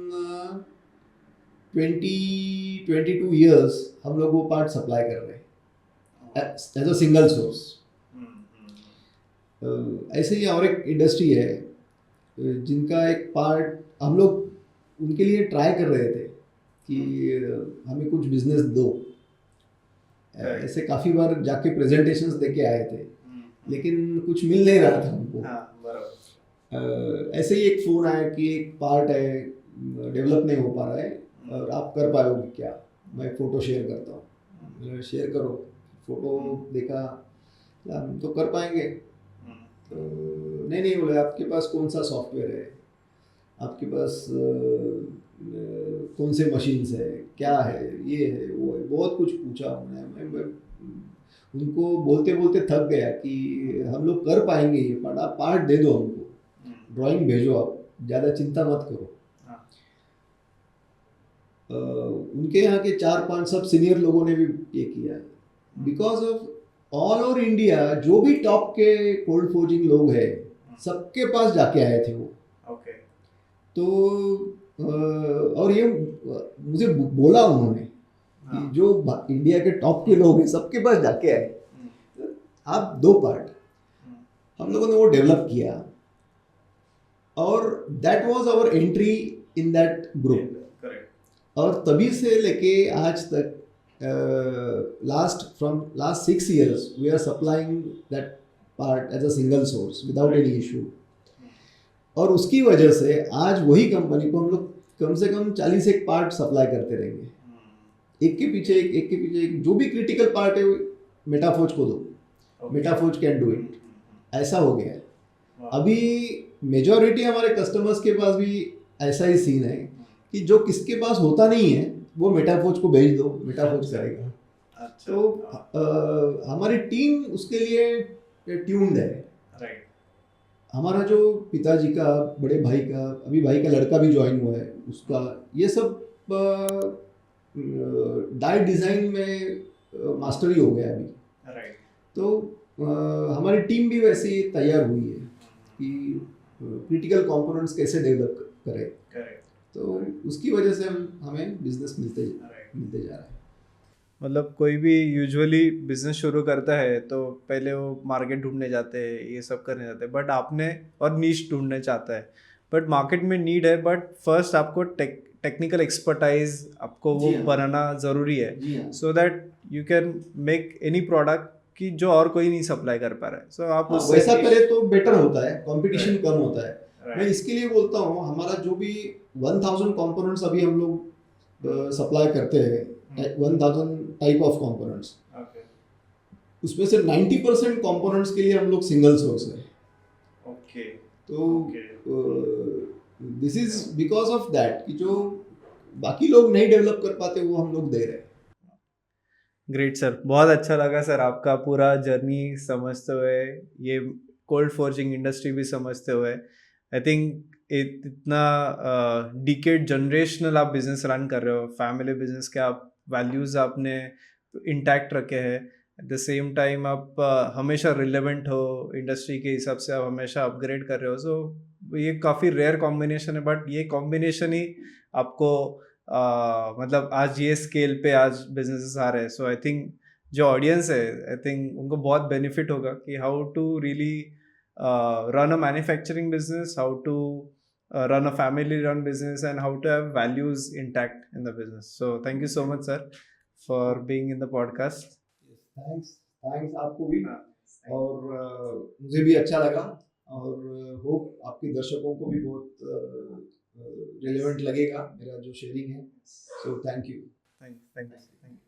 22 ईयर्स हम लोग वो पार्ट सप्लाई कर रहे हैं एज अ सिंगल सोर्स। ऐसे ही और एक इंडस्ट्री है जिनका एक पार्ट हम लोग उनके लिए ट्राई कर रहे थे कि हमें कुछ बिजनेस दो, Correct. ऐसे काफ़ी बार जाके प्रेजेंटेशंस दे के आए थे, लेकिन कुछ मिल नहीं रहा था हमको। हाँ बराबर। ऐसे ही एक फ़ोन आया कि एक पार्ट है डेवलप नहीं हो पा रहा है और आप कर पाओगे क्या? मैं फ़ोटो शेयर करता हूँ। मैंने शेयर करो, फ़ोटो देखा, हम तो कर पाएंगे। तो नहीं नहीं बोले, आपके पास कौन सा सॉफ्टवेयर है, आपके पास कौन से मशीन्स है, क्या है, ये है वो है, बहुत कुछ पूछा उन्होंने। मैं उनको बोलते बोलते थक गया कि हम लोग कर पाएंगे ये पार्ट, आप पार्ट दे दो हमको, ड्राइंग भेजो, आप ज़्यादा चिंता मत करो। उनके यहाँ के 4-5 सब सीनियर लोगों ने भी ये किया, because of all over India जो भी टॉप के कोल्ड फोर्जिंग लोग हैं सबके पास जाके आए थे वो। ओके। तो और ये मुझे बोला उन्होंने कि जो इंडिया के टॉप के लोग हैं सबके पास जाके आए, आप दो पार्ट, हम लोगों ने वो डेवलप किया और that was our entry in that group. और तभी से लेके आज तक last 6 years we are supplying that part as a single source without any issue. और उसकी वजह से आज वही कंपनी को हम लोग कम से कम 40 एक पार्ट सप्लाई करते रहेंगे, एक के पीछे एक, एक के पीछे एक। जो भी क्रिटिकल पार्ट है मेटाफोर्ज को दो, मेटाफोर्ज कैन डू इट, ऐसा हो गया है। अभी मेजॉरिटी हमारे कस्टमर्स के पास भी ऐसा ही सीन है कि जो किसके पास होता नहीं है वो मेटाफोर्ज को भेज दो, मेटाफोर्ज करेगा। तो हमारी टीम उसके लिए ट्यून्ड है। हमारा जो पिताजी का, बड़े भाई का, अभी भाई का लड़का भी ज्वाइन हुआ है, उसका ये सब डाई डिज़ाइन में मास्टरी हो गया अभी। तो हमारी टीम भी वैसी तैयार हुई है कि क्रिटिकल कंपोनेंट्स कैसे डेवलप करें। तो उसकी वजह से हमें बिजनेस मिलते जा रहा है। मतलब कोई भी यूजुअली बिजनेस शुरू करता है तो पहले वो मार्केट ढूंढने जाते हैं, ये सब करने जाते हैं, बट आपने और नीश ढूंढने चाहता है, बट मार्केट में नीड है, बट फर्स्ट आपको टेक्निकल एक्सपर्टाइज आपको वो बनाना ज़रूरी है, so that you can make any product कि जो और कोई नहीं सप्लाई कर पा रहा है। सो आप वैसा करें तो बेटर होता है, कंपटीशन कम होता है। मैं इसके लिए बोलता हूँ, हमारा जो भी 1000 कंपोनेंट्स अभी हम लोग सप्लाई करते हैं, 1000 टाइप ऑफ कंपोनेंट्स, उसमें से 90% कंपोनेंट्स के लिए हम लोग सिंगल सोर्स है। तो this is because of that कि जो बाकी लोग नहीं डेवलप कर पाते वो हम लोग दे रहे हैं। ग्रेट सर, बहुत अच्छा लगा सर आपका पूरा जर्नी समझते हुए, ये कोल्ड फोर्जिंग इंडस्ट्री भी समझते हुए। आई थिंक इतना डिकेड जनरेशनल आप बिजनेस रन कर रहे हो, फैमिली बिजनेस के आप वैल्यूज़ आपने इंटैक्ट रखे हैं, एट द सेम टाइम आप हमेशा रिलेवेंट हो इंडस्ट्री के हिसाब से, आप हमेशा अपग्रेड कर रहे हो। सो ये काफ़ी रेयर कॉम्बिनेशन है, बट ये कॉम्बिनेशन ही आपको मतलब आज ये स्केल पे आज बिजनेसेस आ रहे हैं। सो आई थिंक जो ऑडियंस है, आई थिंक उनको बहुत बेनिफिट होगा कि how to really run a manufacturing business, how to run a family run business, and how to have values intact in the business. So thank you so much sir for being in the podcast. Thanks आपको भी। और मुझे भी अच्छा लगा और hope आपके दर्शकों को भी बहुत रिलेवेंट लगेगा मेरा जो शेयरिंग है। So thank you. Thank you.